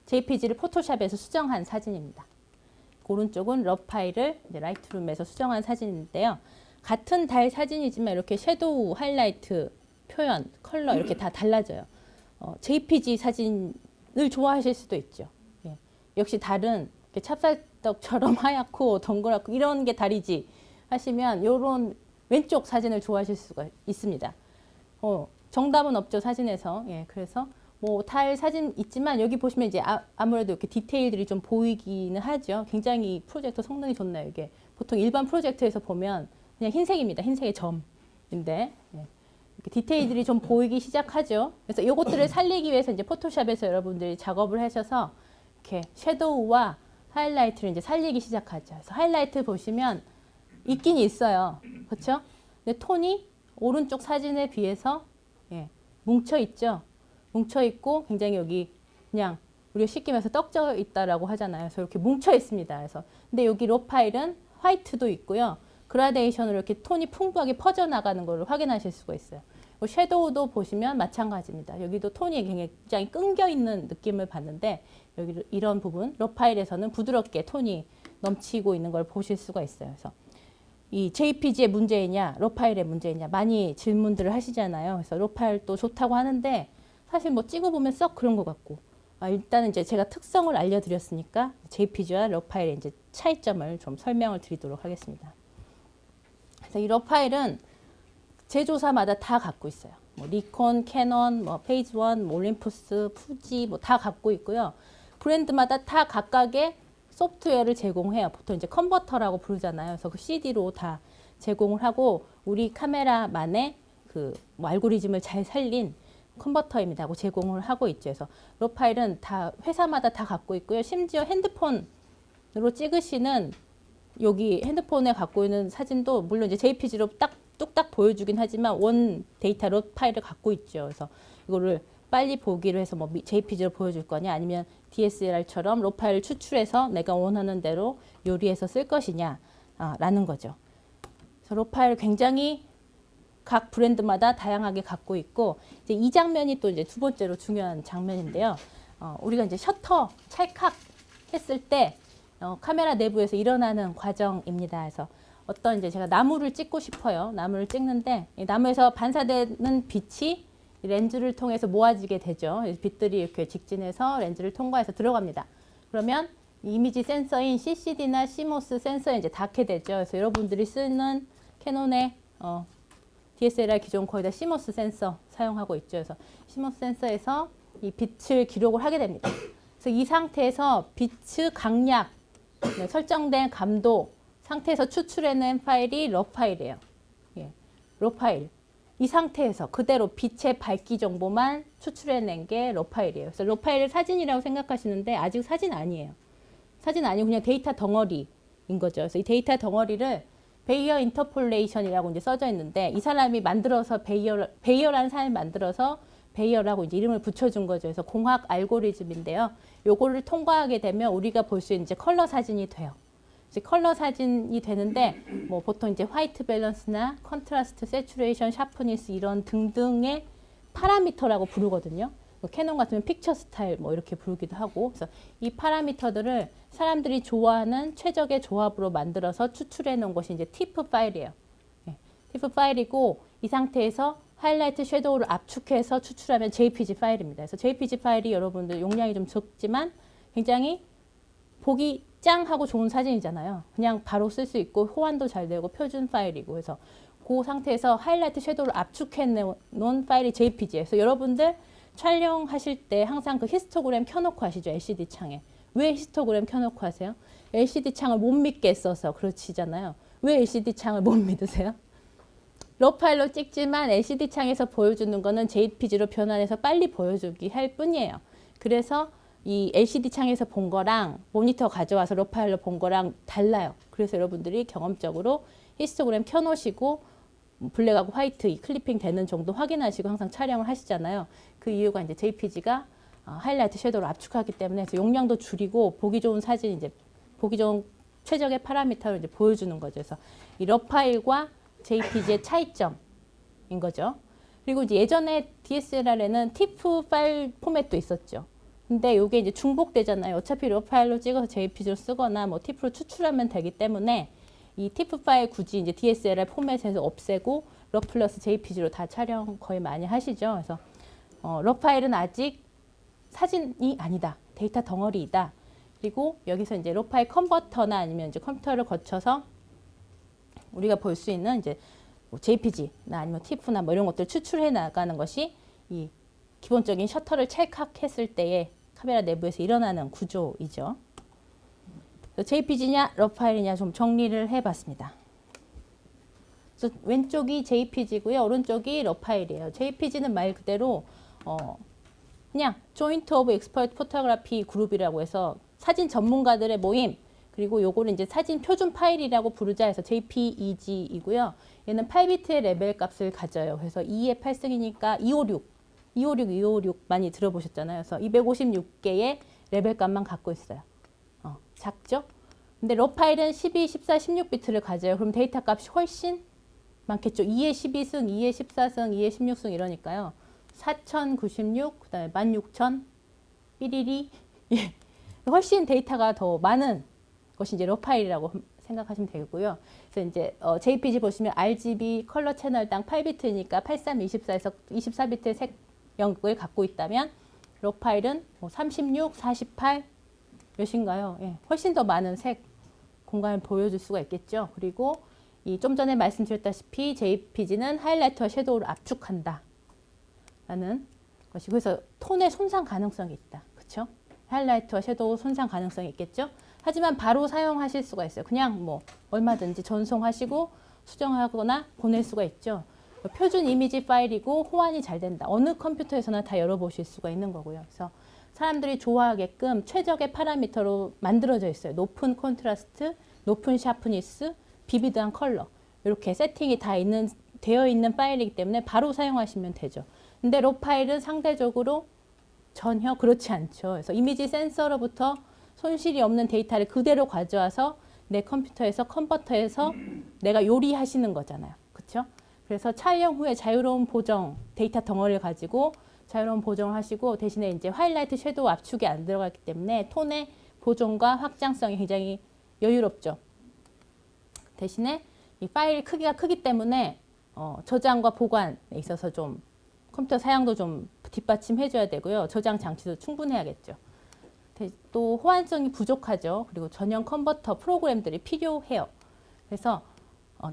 JPG를 포토샵에서 수정한 사진입니다. 오른쪽은 러 파일을 이제 라이트룸에서 수정한 사진인데요. 같은 달 사진이지만 이렇게 섀도우, 하이라이트, 표현, 컬러 이렇게 다 달라져요. JPG 사진을 좋아하실 수도 있죠. 역시 달은 이렇게 찹쌀떡처럼 하얗고 동그랗고 이런 게 달이지 하시면 이런 왼쪽 사진을 좋아하실 수가 있습니다. 정답은 없죠 사진에서. 그래서 뭐 달 사진 있지만 여기 보시면 이제 아무래도 이렇게 디테일들이 좀 보이기는 하죠. 굉장히 프로젝터 성능이 좋나요 이게. 보통 일반 프로젝터에서 보면 그냥 흰색입니다. 흰색의 점인데 이렇게 디테일들이 좀 보이기 시작하죠. 그래서 이것들을 살리기 위해서 이제 포토샵에서 여러분들이 작업을 하셔서 이렇게 섀도우와 하이라이트를 이제 살리기 시작하죠. 그래서 하이라이트 보시면 있긴 있어요. 그렇죠? 근데 톤이 오른쪽 사진에 비해서 뭉쳐 있죠. 뭉쳐 있고 굉장히 여기 그냥 우리가 쉽게 말해서 떡져 있다라고 하잖아요. 그래서 이렇게 뭉쳐 있습니다. 그래서 근데 여기 로 파일은 화이트도 있고요. 그라데이션으로 이렇게 톤이 풍부하게 퍼져나가는 걸 확인하실 수가 있어요. 섀도우도 보시면 마찬가지입니다. 여기도 톤이 굉장히 끊겨 있는 느낌을 받는데 여기 이런 부분 로 파일에서는 부드럽게 톤이 넘치고 있는 걸 보실 수가 있어요. 그래서 이 JPG의 문제이냐 로 파일의 문제이냐 많이 질문들을 하시잖아요. 그래서 로 파일도 좋다고 하는데 사실 뭐 찍어보면 썩 그런 것 같고 일단은 이제 제가 특성을 알려드렸으니까 JPG와 로 파일의 이제 차이점을 좀 설명을 드리도록 하겠습니다. 그래서 이 로 파일은 제조사마다 다 갖고 있어요. 뭐 니콘, 캐논, 뭐 페이즈 원, 뭐 올림푸스, 푸지 뭐 다 갖고 있고요. 브랜드마다 다 각각의 소프트웨어를 제공해요. 보통 이제 컨버터라고 부르잖아요. 그래서 그 CD로 다 제공을 하고 우리 카메라만의 뭐 알고리즘을 잘 살린 컨버터입니다 하고 제공을 하고 있죠. 그래서 로 파일은 다 회사마다 다 갖고 있고요. 심지어 핸드폰으로 찍으시는 여기 핸드폰에 갖고 있는 사진도 물론 이제 JPG로 딱 뚝딱 보여주긴 하지만 원 데이터 로 파일을 갖고 있죠. 그래서 이거를 빨리 보기로 해서 뭐 JPG로 보여줄 거냐 아니면 DSLR처럼 로 파일을 추출해서 내가 원하는 대로 요리해서 쓸 것이냐 라는 거죠. 그래서 로 파일 굉장히 각 브랜드마다 다양하게 갖고 있고 이제 이 장면이 또 이제 두 번째로 중요한 장면인데요. 우리가 이제 셔터 찰칵 했을 때 카메라 내부에서 일어나는 과정입니다. 그래서 어떤 이제 제가 나무를 찍고 싶어요. 나무를 찍는데 이 나무에서 반사되는 빛이 렌즈를 통해서 모아지게 되죠. 빛들이 이렇게 직진해서 렌즈를 통과해서 들어갑니다. 그러면 이미지 센서인 CCD나 CMOS 센서에 이제 닿게 되죠. 그래서 여러분들이 쓰는 캐논의 DSLR 기존 거의 다 CMOS 센서 사용하고 있죠. 그래서 CMOS 센서에서 이 빛을 기록을 하게 됩니다. 그래서 이 상태에서 빛의 강약, 설정된 감도 상태에서 추출해낸 파일이 로 파일이에요. 예, 로 파일. 이 상태에서 그대로 빛의 밝기 정보만 추출해낸 게 로 파일이에요. 그래서 로 파일을 사진이라고 생각하시는데 아직 사진 아니에요. 사진 아니고 그냥 데이터 덩어리인 거죠. 그래서 이 데이터 덩어리를 베이어 인터폴레이션이라고 이제 써져 있는데 이 사람이 만들어서 베이어라는 사람이 만들어서 베이어라고 이제 이름을 붙여준 거죠. 그래서 공학 알고리즘인데요. 요거를 통과하게 되면 우리가 볼 수 있는 이제 컬러 사진이 돼요. 이제 컬러 사진이 되는데 뭐 보통 이제 화이트 밸런스나 컨트라스트, 세츄레이션, 샤프니스 이런 등등의 파라미터라고 부르거든요. 캐논 같으면 픽처 스타일 뭐 이렇게 부르기도 하고 그래서 이 파라미터들을 사람들이 좋아하는 최적의 조합으로 만들어서 추출해 놓은 것이 이제 TIFF 파일이에요. 네, TIFF 파일이고 이 상태에서 하이라이트 섀도우를 압축해서 추출하면 JPG 파일입니다. 그래서 JPG 파일이 여러분들 용량이 좀 적지만 굉장히 보기 짱하고 좋은 사진이잖아요. 그냥 바로 쓸 수 있고 호환도 잘 되고 표준 파일이고 그래서 그 상태에서 하이라이트 섀도우를 압축해 놓은 파일이 JPG예요. 그래서 여러분들 촬영하실 때 항상 그 히스토그램 켜놓고 하시죠. LCD 창에. 왜 히스토그램 켜놓고 하세요? LCD 창을 못 믿게 써서 그렇지잖아요. 왜 LCD 창을 못 믿으세요? 로 파일로 찍지만 LCD 창에서 보여주는 거는 JPG로 변환해서 빨리 보여주기 할 뿐이에요. 그래서 이 LCD 창에서 본 거랑 모니터 가져와서 로 파일로 본 거랑 달라요. 그래서 여러분들이 경험적으로 히스토그램 켜놓으시고 블랙하고 화이트 이 클리핑 되는 정도 확인하시고 항상 촬영을 하시잖아요. 그 이유가 이제 JPG가 하이라이트 섀도우를 압축하기 때문에 그래서 용량도 줄이고 보기 좋은 사진 이제 보기 좋은 최적의 파라미터를 이제 보여주는 거죠. 그래서 이 로 파일과 JPG의 차이점인 거죠. 그리고 이제 예전에 DSLR에는 TIFF 파일 포맷도 있었죠. 근데 이게 이제 중복되잖아요. 어차피 로 파일로 찍어서 JPG로 쓰거나 뭐 TIFF로 추출하면 되기 때문에 이 TIFF 파일 굳이 이제 DSLR 포맷에서 없애고 로 플러스 JPG로 다 촬영 거의 많이 하시죠. 그래서 로 파일은 아직 사진이 아니다. 데이터 덩어리이다. 그리고 여기서 이제 로 파일 컨버터나 아니면 이제 컴퓨터를 거쳐서 우리가 볼 수 있는 이제 뭐 JPG나 아니면 TIFF나 뭐 이런 것들 추출해 나가는 것이 이 기본적인 셔터를 찰칵했을 때의 카메라 내부에서 일어나는 구조이죠. JPG냐 로 파일이냐 좀 정리를 해봤습니다. 그래서 왼쪽이 JPG고요, 오른쪽이 로 파일이에요. JPG는 말 그대로 그냥 조인트 오브 엑스퍼트 포토그래피 그룹이라고 해서 사진 전문가들의 모임. 그리고 요거를 이제 사진 표준 파일이라고 부르자 해서 JPEG이고요. 얘는 8비트의 레벨 값을 가져요. 그래서 2의 8승이니까 256 많이 들어보셨잖아요. 그래서 256개의 레벨 값만 갖고 있어요. 작죠? 근데 로 파일은 12, 14, 16비트를 가져요. 그럼 데이터 값이 훨씬 많겠죠. 2에 12승, 2에 14승, 2에 16승 이러니까요. 4096, 그 다음에 16000, 삐리리. 예. 훨씬 데이터가 더 많은 것이 이제 로 파일이라고 생각하시면 되고요. 그래서 이제 JPG 보시면 RGB 컬러 채널당 8비트니까 8324에서 24비트의 색 영역을 갖고 있다면 로 파일은 뭐 36, 48 몇인가요? 예. 훨씬 더 많은 색 공간을 보여줄 수가 있겠죠. 그리고 이 좀 전에 말씀드렸다시피 JPG는 하이라이트와 섀도우를 압축한다 라는 것이, 그래서 톤의 손상 가능성이 있다. 그렇죠? 하이라이트와 섀도우 손상 가능성이 있겠죠. 하지만 바로 사용하실 수가 있어요. 그냥 뭐 얼마든지 전송하시고 수정하거나 보낼 수가 있죠. 표준 이미지 파일이고 호환이 잘 된다. 어느 컴퓨터에서나 다 열어보실 수가 있는 거고요. 그래서 사람들이 좋아하게끔 최적의 파라미터로 만들어져 있어요. 높은 콘트라스트, 높은 샤프니스, 비비드한 컬러, 이렇게 세팅이 다 되어 있는 파일이기 때문에 바로 사용하시면 되죠. 근데 로 파일은 상대적으로 전혀 그렇지 않죠. 그래서 이미지 센서로부터 손실이 없는 데이터를 그대로 가져와서 내 컴퓨터에서 컨버터해서 내가 요리하시는 거잖아요. 그렇죠? 그래서 촬영 후에 자유로운 보정 데이터 덩어리를 가지고 자유로운 보정을 하시고, 대신에 이제 하이라이트 섀도우 압축이 안 들어갔기 때문에 톤의 보정과 확장성이 굉장히 여유롭죠. 대신에 이 파일 크기가 크기 때문에 저장과 보관에 있어서 좀 컴퓨터 사양도 좀 뒷받침해 줘야 되고요. 저장 장치도 충분해야겠죠. 또 호환성이 부족하죠. 그리고 전용 컨버터 프로그램들이 필요해요. 그래서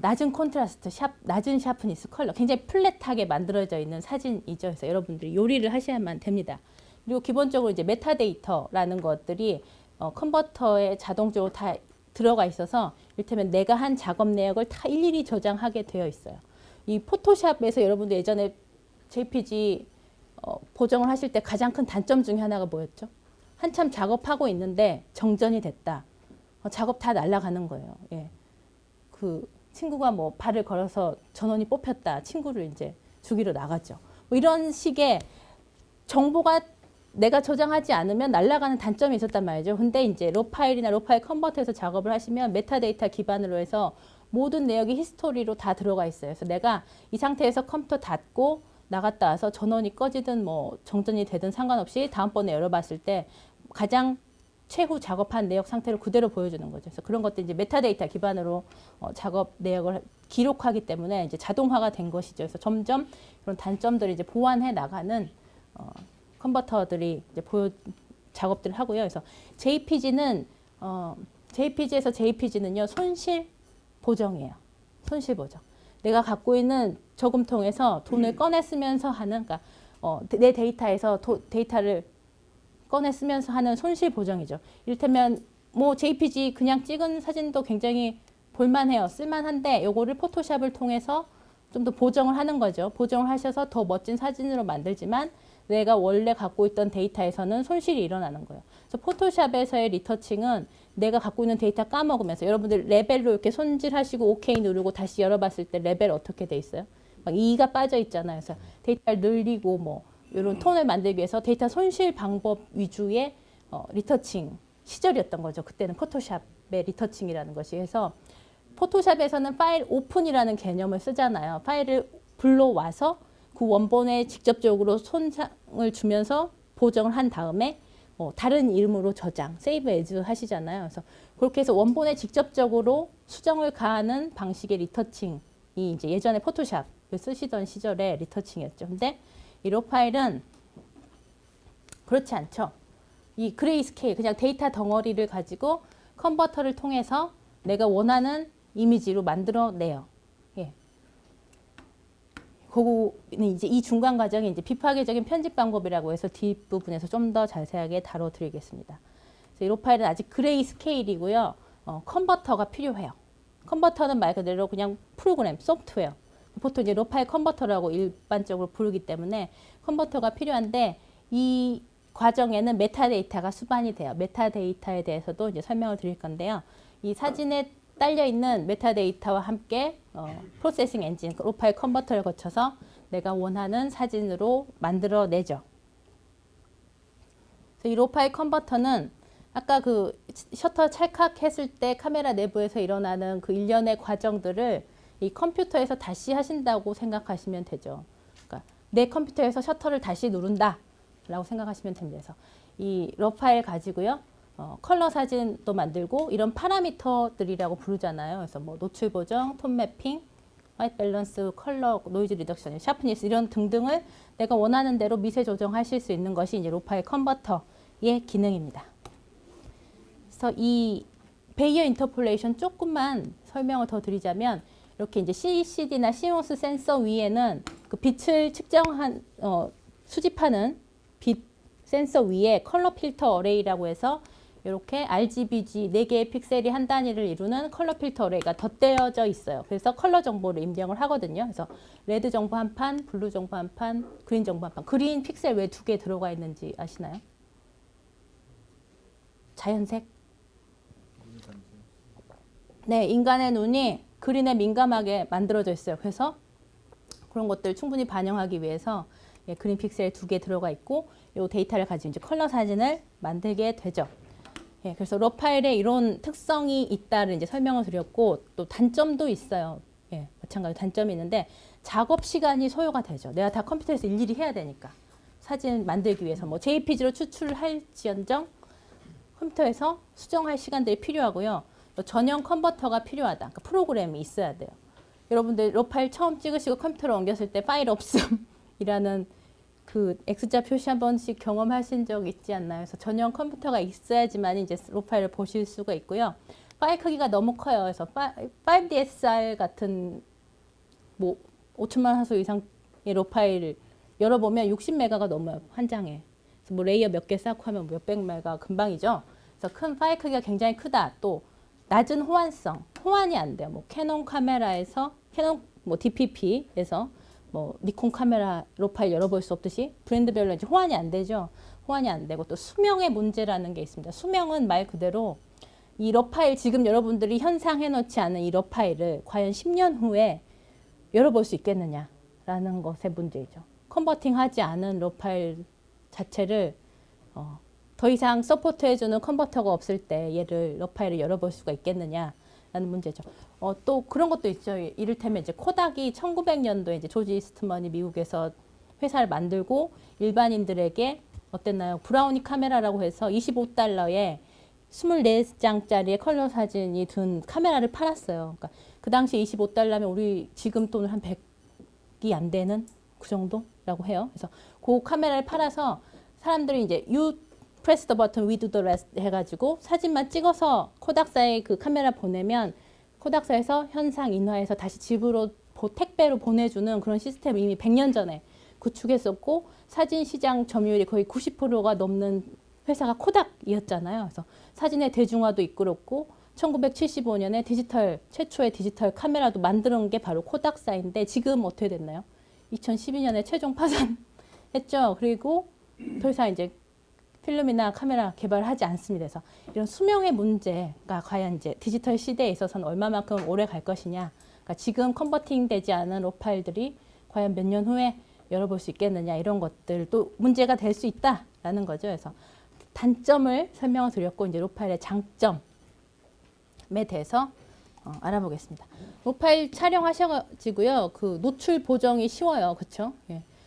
낮은 콘트라스트, 낮은 샤프니스, 컬러, 굉장히 플랫하게 만들어져 있는 사진이죠. 그래서 여러분들이 요리를 하셔야만 됩니다. 그리고 기본적으로 이제 메타데이터라는 것들이 컨버터에 자동적으로 다 들어가 있어서 이를테면 내가 한 작업 내역을 다 일일이 저장하게 되어 있어요. 이 포토샵에서 여러분들 예전에 JPG 보정을 하실 때 가장 큰 단점 중에 하나가 뭐였죠? 한참 작업하고 있는데 정전이 됐다. 작업 다 날아가는 거예요. 예. 그 친구가 뭐 발을 걸어서 전원이 뽑혔다. 친구를 이제 죽이러 나가죠. 뭐 이런 식의 정보가 내가 저장하지 않으면 날아가는 단점이 있었단 말이죠. 근데 이제 로 파일이나 로 파일 컨버터에서 작업을 하시면 메타데이터 기반으로 해서 모든 내역이 히스토리로 다 들어가 있어요. 그래서 내가 이 상태에서 컴퓨터 닫고 나갔다 와서 전원이 꺼지든 뭐 정전이 되든 상관없이 다음번에 열어봤을 때 가장 최후 작업한 내역 상태를 그대로 보여주는 거죠. 그래서 그런 것들 이제 메타데이터 기반으로 작업 내역을 기록하기 때문에 이제 자동화가 된 것이죠. 그래서 점점 그런 단점들을 이제 보완해 나가는 컨버터들이 이제 작업들을 하고요. 그래서 JPG에서 JPG는요 손실 보정이에요. 손실 보정. 내가 갖고 있는 저금통에서 돈을 꺼내 쓰면서 하는, 그러니까 내 데이터에서 데이터를 꺼내 쓰면서 하는 손실 보정이죠. 이를테면 뭐 JPG 그냥 찍은 사진도 굉장히 볼만해요. 쓸만한데 요거를 포토샵을 통해서 좀 더 보정을 하는 거죠. 보정을 하셔서 더 멋진 사진으로 만들지만 내가 원래 갖고 있던 데이터에서는 손실이 일어나는 거예요. 그래서 포토샵에서의 리터칭은 내가 갖고 있는 데이터 까먹으면서, 여러분들 레벨로 이렇게 손질하시고 OK 누르고 다시 열어봤을 때 레벨 어떻게 돼 있어요? 막 2가 빠져 있잖아요. 그래서 데이터를 늘리고 뭐 이런 톤을 만들기 위해서 데이터 손실 방법 위주의 리터칭 시절이었던 거죠. 그때는 포토샵의 리터칭이라는 것이. 그래서 포토샵에서는 파일 오픈이라는 개념을 쓰잖아요. 파일을 불러와서 그 원본에 직접적으로 손상을 주면서 보정을 한 다음에 다른 이름으로 저장, 세이브 에즈 하시잖아요. 그래서 그렇게 해서 원본에 직접적으로 수정을 가하는 방식의 리터칭이 이제 예전에 포토샵을 쓰시던 시절의 리터칭이었죠. 근데 이 로 파일은 그렇지 않죠. 이 그레이 스케일, 그냥 데이터 덩어리를 가지고 컨버터를 통해서 내가 원하는 이미지로 만들어내요. 예. 그거는 이제 이 중간 과정이 이제 비파괴적인 편집 방법이라고 해서 뒷부분에서 좀 더 자세하게 다뤄드리겠습니다. 그래서 이 로 파일은 아직 그레이 스케일이고요. 컨버터가 필요해요. 컨버터는 말 그대로 그냥 프로그램, 소프트웨어. 보통 이제 로 파일 컨버터라고 일반적으로 부르기 때문에 컨버터가 필요한데, 이 과정에는 메타데이터가 수반이 돼요. 메타데이터에 대해서도 이제 설명을 드릴 건데요. 이 사진에 딸려 있는 메타데이터와 함께 프로세싱 엔진, 로 파일 컨버터를 거쳐서 내가 원하는 사진으로 만들어내죠. 그래서 이 로 파일 컨버터는 아까 그 셔터 찰칵했을 때 카메라 내부에서 일어나는 그 일련의 과정들을 이 컴퓨터에서 다시 하신다고 생각하시면 되죠. 그러니까 내 컴퓨터에서 셔터를 다시 누른다라고 생각하시면 됩니다. 그래서 이 로 파일 가지고요. 컬러 사진도 만들고 이런 파라미터들이라고 부르잖아요. 그래서 뭐 노출 보정, 톤 매핑, 화이트 밸런스, 컬러, 노이즈 리덕션, 샤프니스 이런 등등을 내가 원하는 대로 미세 조정하실 수 있는 것이 이제 로 파일 컨버터의 기능입니다. 그래서 이 베이어 인터폴레이션 조금만 설명을 더 드리자면 이렇게 이제 CCD나 CMOS 센서 위에는 그 빛을 측정한 수집하는 빛 센서 위에 컬러 필터 어레이라고 해서 이렇게 RGBG 4개의 픽셀이 한 단위를 이루는 컬러 필터 어레이가 덧대어져 있어요. 그래서 컬러 정보를 입력을 하거든요. 그래서 레드 정보 한 판, 블루 정보 한 판, 그린 정보 한 판. 그린 픽셀 왜 2개 들어가 있는지 아시나요? 자연색? 네, 인간의 눈이 그린에 민감하게 만들어져 있어요. 그래서 그런 것들 충분히 반영하기 위해서 그린 픽셀 2개 들어가 있고 이 데이터를 가지고 이제 컬러 사진을 만들게 되죠. 그래서 로 파일에 이런 특성이 있다를 이제 설명을 드렸고 또 단점도 있어요. 마찬가지로 단점이 있는데 작업 시간이 소요가 되죠. 내가 다 컴퓨터에서 일일이 해야 되니까 사진 만들기 위해서 뭐 JPG로 추출할지언정 컴퓨터에서 수정할 시간들이 필요하고요. 또 전용 컨버터가 필요하다. 그러니까 프로그램이 있어야 돼요. 여러분들 로 파일 처음 찍으시고 컴퓨터로 옮겼을 때 파일 없음이라는 그 X자 표시 한 번씩 경험하신 적 있지 않나요? 그래서 전용 컴퓨터가 있어야지만 이제 로 파일을 보실 수가 있고요. 파일 크기가 너무 커요. 그래서 5DSR 같은 뭐 5천만 화소 이상의 로 파일을 열어보면 60메가가 넘어요. 한 장에. 그래서 뭐 레이어 몇 개 쌓고 하면 몇백 메가 금방이죠. 그래서 큰 파일 크기가 굉장히 크다. 또 낮은 호환성, 호환이 안 돼요. 뭐 캐논 카메라에서 캐논 뭐 DPP에서 뭐 니콘 카메라 로 파일 열어볼 수 없듯이 브랜드별로 이제 호환이 안 되죠. 호환이 안 되고 또 수명의 문제라는 게 있습니다. 수명은 말 그대로 이 로 파일 지금 여러분들이 현상해 놓지 않은 이 로 파일을 과연 10년 후에 열어볼 수 있겠느냐라는 것의 문제이죠. 컨버팅하지 않은 로 파일 자체를 더 이상 서포트해주는 컨버터가 없을 때 얘를 로 파일을 열어볼 수가 있겠느냐라는 문제죠. 또 그런 것도 있죠. 이를테면 이제 코닥이 1900년도에 이제 조지 이스트먼이 미국에서 회사를 만들고 일반인들에게 어땠나요? 브라우니 카메라라고 해서 25달러에 24장짜리 컬러 사진이 든 카메라를 팔았어요. 그러니까 그 당시 25달러면 우리 지금 돈을 한 100이 안 되는 그 정도라고 해요. 그래서 그 카메라를 팔아서 사람들이 이제 you press the button, we do the rest 해가지고 사진만 찍어서 코닥사에 그 카메라 보내면 코닥사에서 현상 인화해서 다시 집으로 택배로 보내주는 그런 시스템을 이미 100년 전에 구축했었고 사진 시장 점유율이 거의 90%가 넘는 회사가 코닥이었잖아요. 그래서 사진의 대중화도 이끌었고 1975년에 최초의 디지털 카메라도 만드는 게 바로 코닥사인데 지금 어떻게 됐나요? 2012년에 최종 파산했죠. 그리고 더 이상 이제 필름이나 카메라 개발하지 않습니다. 그래서 이런 수명의 문제가 과연 이제 디지털 시대에 있어서는 얼마만큼 오래 갈 것이냐. 그러니까 지금 컨버팅 되지 않은 로 파일들이 과연 몇 년 후에 열어볼 수 있겠느냐. 이런 것들도 문제가 될 수 있다라는 거죠. 그래서 단점을 설명을 드렸고 이제 로 파일의 장점에 대해서 알아보겠습니다. 로 파일 촬영하셔가지고요. 그 노출 보정이 쉬워요. 그렇죠?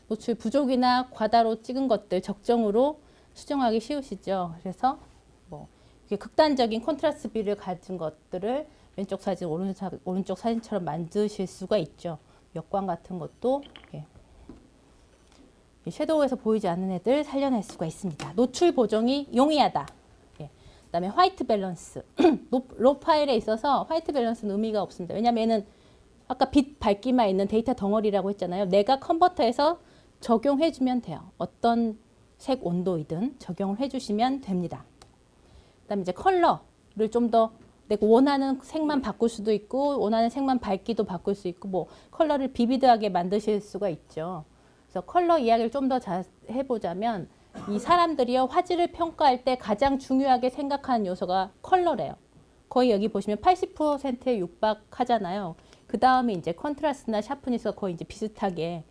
노출 부족이나 과다로 찍은 것들 적정으로 수정하기 쉬우시죠. 그래서 뭐 이렇게 극단적인 콘트라스트 비를 가진 것들을 왼쪽 사진, 오른쪽 사진처럼 만드실 수가 있죠. 역광 같은 것도 섀도우에서 보이지 않는 애들 살려낼 수가 있습니다. 노출 보정이 용이하다. 그다음에 화이트 밸런스. 로 파일에 있어서 화이트 밸런스는 의미가 없습니다. 왜냐하면 얘는 아까 빛 밝기만 있는 데이터 덩어리라고 했잖아요. 내가 컨버터에서 적용해주면 돼요. 어떤 색 온도이든 적용을 해주시면 됩니다. 그다음에 이제 컬러를 좀 더 내가 원하는 색만 바꿀 수도 있고 원하는 색만 밝기도 바꿀 수 있고 뭐 컬러를 비비드하게 만드실 수가 있죠. 그래서 컬러 이야기를 좀 더 해보자면 이 사람들이요 화질을 평가할 때 가장 중요하게 생각하는 요소가 컬러래요. 거의 여기 보시면 80%에 육박하잖아요. 그 다음에 이제 컨트라스트나 샤프니스가 거의 이제 비슷하게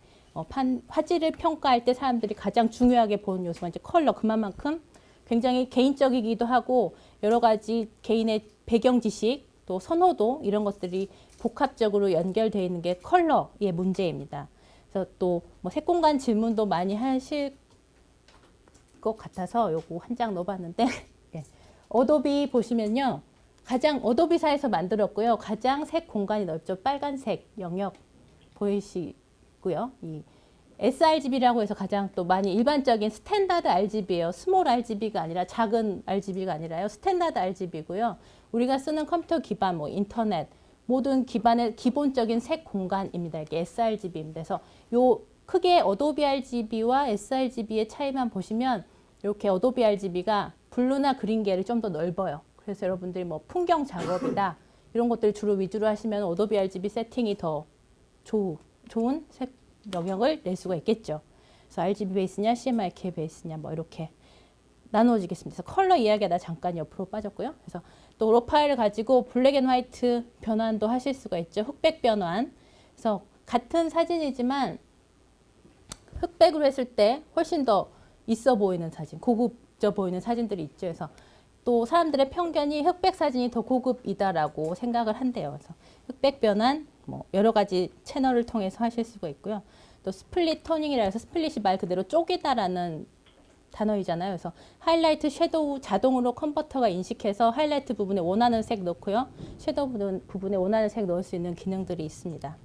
화질을 평가할 때 사람들이 가장 중요하게 보는 요소가 이제 컬러. 그만큼 굉장히 개인적이기도 하고 여러 가지 개인의 배경 지식 또 선호도 이런 것들이 복합적으로 연결되어 있는 게 컬러의 문제입니다. 그래서 또 뭐 색공간 질문도 많이 하실 것 같아서 요거 한 장 넣어봤는데 예. 어도비 보시면요. 어도비사에서 만들었고요. 가장 색 공간이 넓죠. 빨간색 영역 보이시고요. 이 sRGB라고 해서 가장 또 많이 일반적인 스탠다드 RGB예요. 스몰 RGB가 아니라 작은 RGB가 아니라요. 스탠다드 RGB고요. 우리가 쓰는 컴퓨터 기반, 뭐 인터넷 모든 기반의 기본적인 색 공간입니다. 이게 sRGB입니다. 그래서 요 크게 어도비 RGB와 sRGB의 차이만 보시면 이렇게 어도비 RGB가 블루나 그린 계열이 좀 더 넓어요. 그래서 여러분들이 뭐 풍경 작업이다 이런 것들 주로 위주로 하시면 어도비 RGB 세팅이 더 좋은 색 영역을 낼 수가 있겠죠. 그래서 RGB 베이스냐 CMYK 베이스냐 뭐 이렇게 나누어지겠습니다. 그래서 컬러 이야기하다 잠깐 옆으로 빠졌고요. 그래서 또 로 파일을 가지고 블랙 앤 화이트 변환도 하실 수가 있죠. 흑백 변환. 그래서 같은 사진이지만 흑백으로 했을 때 훨씬 더 있어 보이는 사진, 고급져 보이는 사진들이 있죠. 그래서 또 사람들의 편견이 흑백 사진이 더 고급이다라고 생각을 한대요. 그래서 흑백 변환 뭐 여러 가지 채널을 통해서 하실 수가 있고요. 또 스플릿 토닝이라 해서 스플릿이 말 그대로 쪼개다라는 단어이잖아요. 그래서 하이라이트, 섀도우 자동으로 컨버터가 인식해서 하이라이트 부분에 원하는 색 넣고요. 섀도우 부분에 원하는 색 넣을 수 있는 기능들이 있습니다.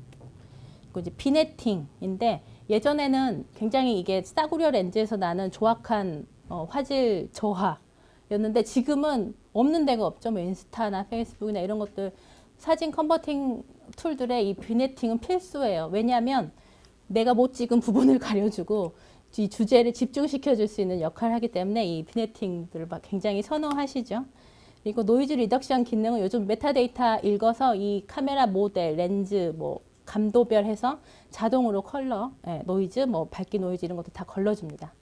그리고 이제 비네팅인데 예전에는 굉장히 이게 싸구려 렌즈에서 나는 조악한 화질 저하였는데 지금은 없는 데가 없죠. 뭐 인스타나 페이스북이나 이런 것들 사진 컨버팅 툴들의 이 비네팅은 필수예요. 왜냐하면 내가 못 찍은 부분을 가려주고 이 주제를 집중시켜 줄 수 있는 역할을 하기 때문에 이 비네팅들을 굉장히 선호하시죠. 그리고 노이즈 리덕션 기능은 요즘 메타데이터 읽어서 이 카메라 모델, 렌즈, 뭐 감도별 해서 자동으로 컬러, 노이즈, 뭐 밝기 노이즈 이런 것도 다 걸러줍니다.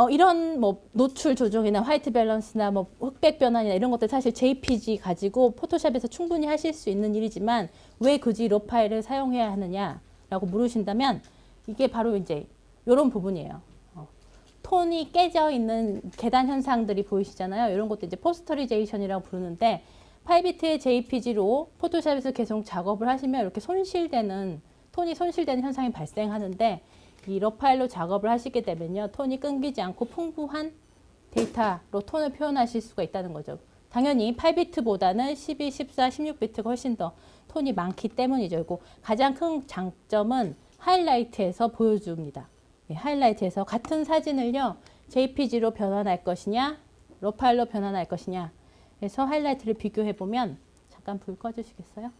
이런 뭐 노출 조정이나 화이트 밸런스나 뭐 흑백 변환이나 이런 것들 사실 JPG 가지고 포토샵에서 충분히 하실 수 있는 일이지만 왜 굳이 로 파일을 사용해야 하느냐라고 물으신다면 이게 바로 이제 이런 부분이에요. 톤이 깨져 있는 계단 현상들이 보이시잖아요. 이런 것도 이제 포스터리제이션이라고 부르는데 8비트의 JPG로 포토샵에서 계속 작업을 하시면 이렇게 톤이 손실되는 현상이 발생하는데 이 로 파일로 작업을 하시게 되면요. 톤이 끊기지 않고 풍부한 데이터로 톤을 표현하실 수가 있다는 거죠. 당연히 8비트보다는 12, 14, 16비트가 훨씬 더 톤이 많기 때문이죠. 그리고 가장 큰 장점은 하이라이트에서 보여줍니다. 하이라이트에서 같은 사진을요. JPG로 변환할 것이냐 로 파일로 변환할 것이냐 그래서 하이라이트를 비교해 보면 잠깐 불 꺼주시겠어요?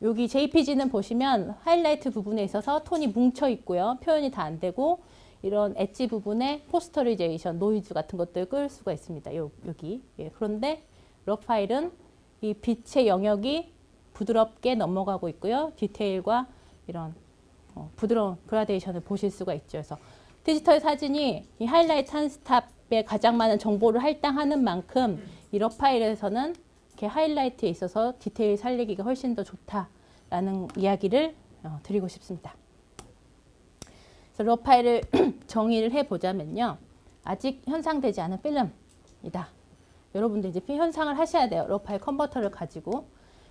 여기 JPG는 보시면 하이라이트 부분에 있어서 톤이 뭉쳐 있고요. 표현이 다 안 되고 이런 엣지 부분에 포스터리제이션, 노이즈 같은 것들을 끌 수가 있습니다. 여기. 그런데 로 파일은 이 빛의 영역이 부드럽게 넘어가고 있고요. 디테일과 이런 부드러운 그라데이션을 보실 수가 있죠. 그래서 디지털 사진이 이 하이라이트 한 스탑에 가장 많은 정보를 할당하는 만큼 이 로 파일에서는 이렇게 하이라이트에 있어서 디테일 살리기가 훨씬 더 좋다라는 이야기를 드리고 싶습니다. 그래서 로 파일을 정의를 해보자면요. 아직 현상되지 않은 필름이다. 여러분들 이제 현상을 하셔야 돼요. 로 파일 컨버터를 가지고.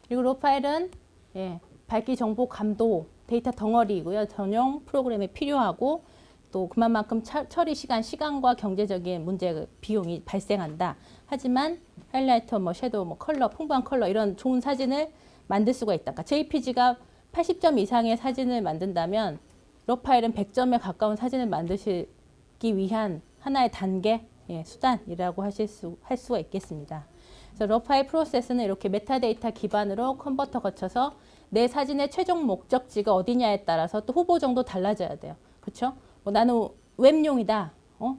그리고 로 파일은 밝기 정보 감도 데이터 덩어리이고요. 전용 프로그램에 필요하고 또 그만큼 처리 시간과 경제적인 문제 비용이 발생한다. 하지만 하이라이터, 뭐 섀도우, 뭐 컬러, 풍부한 컬러 이런 좋은 사진을 만들 수가 있다. 그러니까 JPG가 80점 이상의 사진을 만든다면 로 파일은 100점에 가까운 사진을 만드시기 위한 하나의 단계, 수단이라고 할 수가 있겠습니다. 그래서 로 파일 프로세스는 이렇게 메타데이터 기반으로 컨버터 거쳐서 내 사진의 최종 목적지가 어디냐에 따라서 또 후보 정도 달라져야 돼요. 그렇죠? 뭐 나는 웹용이다.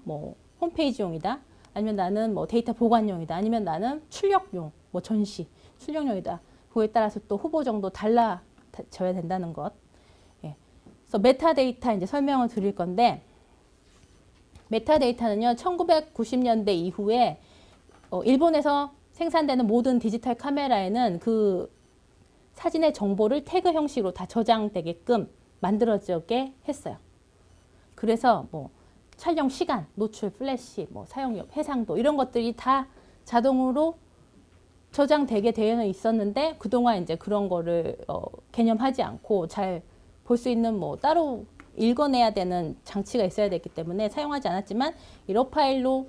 뭐 홈페이지용이다. 아니면 나는 뭐 데이터 보관용이다. 아니면 나는 출력용, 뭐 전시, 출력용이다. 그거에 따라서 또 후보 정도 달라져야 된다는 것. 그래서 메타데이터 이제 설명을 드릴 건데 메타데이터는요. 1990년대 이후에 일본에서 생산되는 모든 디지털 카메라에는 그 사진의 정보를 태그 형식으로 다 저장되게끔 만들어지게 했어요. 그래서 뭐 촬영 시간, 노출, 플래시, 뭐 사용력, 해상도 이런 것들이 다 자동으로 저장되게 되어 있었는데 그동안 이제 그런 거를 개념하지 않고 잘 볼 수 있는 뭐 따로 읽어내야 되는 장치가 있어야 됐기 때문에 사용하지 않았지만 이 러 파일로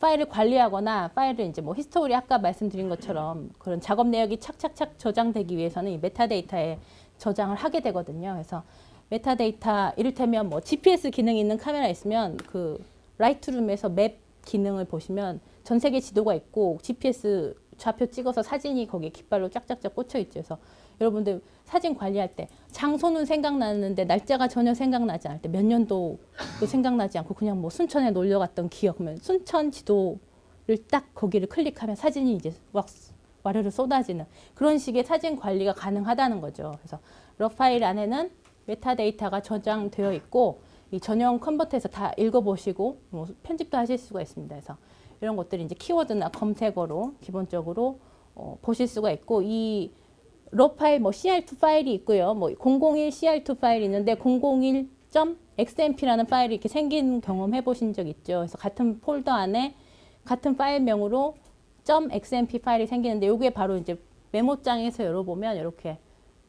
파일을 관리하거나 파일을 이제 뭐 히스토리 아까 말씀드린 것처럼 그런 작업 내역이 착착착 저장되기 위해서는 이 메타데이터에 저장을 하게 되거든요. 그래서 메타데이터 이를테면 뭐 GPS 기능이 있는 카메라 있으면 그 라이트룸에서 맵 기능을 보시면 전 세계 지도가 있고 GPS 좌표 찍어서 사진이 거기에 깃발로 쫙쫙쫙 꽂혀 있죠. 그래서 여러분들 사진 관리할 때 장소는 생각나는데 날짜가 전혀 생각나지 않을 때 몇 년도도 생각나지 않고 그냥 뭐 순천에 놀러 갔던 기억 그러면 순천 지도를 딱 거기를 클릭하면 사진이 이제 와르르 쏟아지는 그런 식의 사진 관리가 가능하다는 거죠. 그래서 러 파일 안에는 메타데이터가 저장되어 있고 이 전용 컨버터에서 다 읽어보시고 뭐 편집도 하실 수가 있습니다. 그래서 이런 것들이 이제 키워드나 검색어로 기본적으로 보실 수가 있고 이 러 파일 뭐 CR2 파일이 있고요. 뭐 001 CR2 파일이 있는데 001.xmp라는 파일이 이렇게 생긴 경험 해보신 적 있죠. 그래서 같은 폴더 안에 같은 파일명으로 .xmp 파일이 생기는데 이게 바로 이제 메모장에서 열어보면 이렇게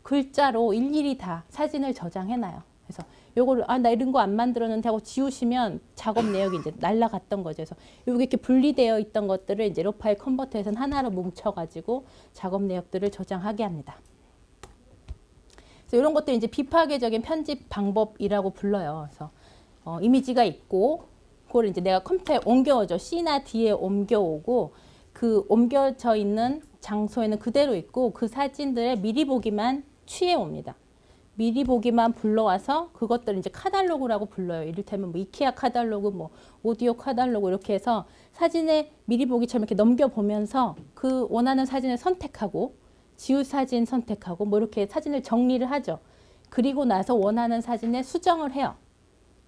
글자로 일일이 다 사진을 저장해놔요. 그래서 요거를 나 이런 거 안 만들었는데 하고 지우시면 작업 내역이 이제 날라갔던 거죠. 그래서 요게 이렇게 분리되어 있던 것들을 이제 러 파일 컨버터에서는 하나로 뭉쳐가지고 작업 내역들을 저장하게 합니다. 그래서 이런 것들이 이제 비파괴적인 편집 방법이라고 불러요. 그래서 이미지가 있고 그걸 이제 내가 컴퓨터에 옮겨오죠. C나 D에 옮겨오고 그 옮겨져 있는 장소에는 그대로 있고 그 사진들의 미리 보기만 취해 옵니다. 미리 보기만 불러와서 그것들을 이제 카탈로그라고 불러요. 이를테면 뭐 이케아 카탈로그, 뭐 오디오 카탈로그 이렇게 해서 사진의 미리 보기처럼 이렇게 넘겨보면서 그 원하는 사진을 선택하고 지울 사진 선택하고 뭐 이렇게 사진을 정리를 하죠. 그리고 나서 원하는 사진에 수정을 해요.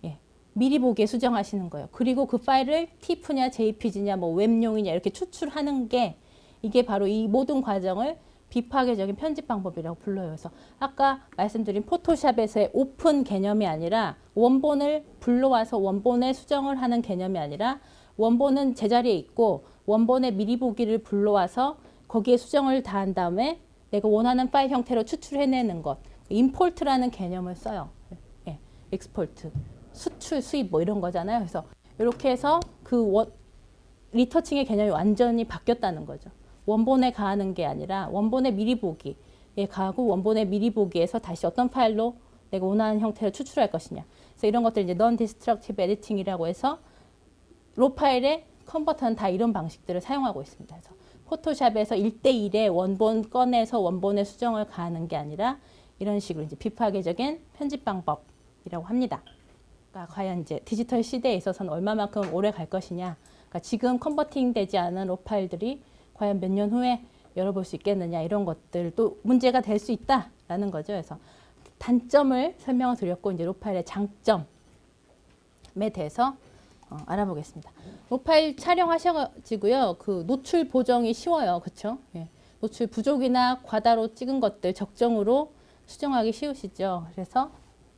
예. 미리 보기에 수정하시는 거예요. 그리고 그 파일을 TIFF냐 JPG냐 뭐 웹용이냐 이렇게 추출하는 게 이게 바로 이 모든 과정을 비파괴적인 편집 방법이라고 불러요. 그래서 아까 말씀드린 포토샵에서의 오픈 개념이 아니라 원본을 불러와서 원본에 수정을 하는 개념이 아니라 원본은 제자리에 있고 원본의 미리 보기를 불러와서 거기에 수정을 다 한 다음에 내가 원하는 파일 형태로 추출해내는 것. 임포트라는 개념을 써요. 예, 익스포트. 수출, 수입 뭐 이런 거잖아요. 그래서 이렇게 해서 그 리터칭의 개념이 완전히 바뀌었다는 거죠. 원본에 가하는 게 아니라 원본의 미리 보기에 가하고 원본의 미리 보기에서 다시 어떤 파일로 내가 원하는 형태를 추출할 것이냐. 그래서 이런 것들 이제 non-destructive editing이라고 해서 로 파일의 컨버터는 다 이런 방식들을 사용하고 있습니다. 그래서 포토샵에서 1대1의 원본 꺼내서 원본에 수정을 가하는 게 아니라 이런 식으로 이제 비파괴적인 편집 방법이라고 합니다. 그러니까 과연 이제 디지털 시대에 있어서는 얼마만큼 오래 갈 것이냐. 그러니까 지금 컨버팅 되지 않은 로 파일들이 과연 몇 년 후에 열어볼 수 있겠느냐 이런 것들도 문제가 될 수 있다라는 거죠. 그래서 단점을 설명을 드렸고 이제 로 파일의 장점에 대해서 알아보겠습니다. 로 파일 촬영하셔가지고요. 그 노출 보정이 쉬워요. 그렇죠? 예. 노출 부족이나 과다로 찍은 것들 적정으로 수정하기 쉬우시죠. 그래서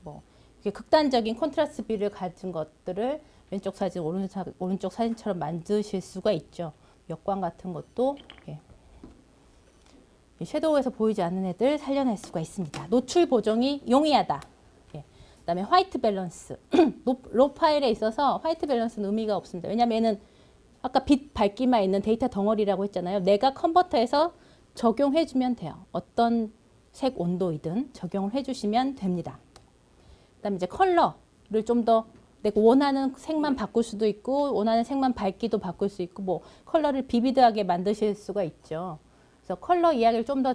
뭐 이렇게 극단적인 콘트라스트 비를 가진 것들을 왼쪽 사진, 오른쪽 사진처럼 만드실 수가 있죠. 역광 같은 것도 예. 섀도우에서 보이지 않는 애들 살려낼 수가 있습니다. 노출 보정이 용이하다. 예. 그다음에 화이트 밸런스. 로 파일에 있어서 화이트 밸런스는 의미가 없습니다. 왜냐하면 얘는 아까 빛 밝기만 있는 데이터 덩어리라고 했잖아요. 내가 컨버터에서 적용해주면 돼요. 어떤 색 온도이든 적용을 해주시면 됩니다. 그다음에 이제 컬러를 좀 더 내가 원하는 색만 바꿀 수도 있고 원하는 색만 밝기도 바꿀 수 있고 뭐 컬러를 비비드하게 만드실 수가 있죠. 그래서 컬러 이야기를 좀 더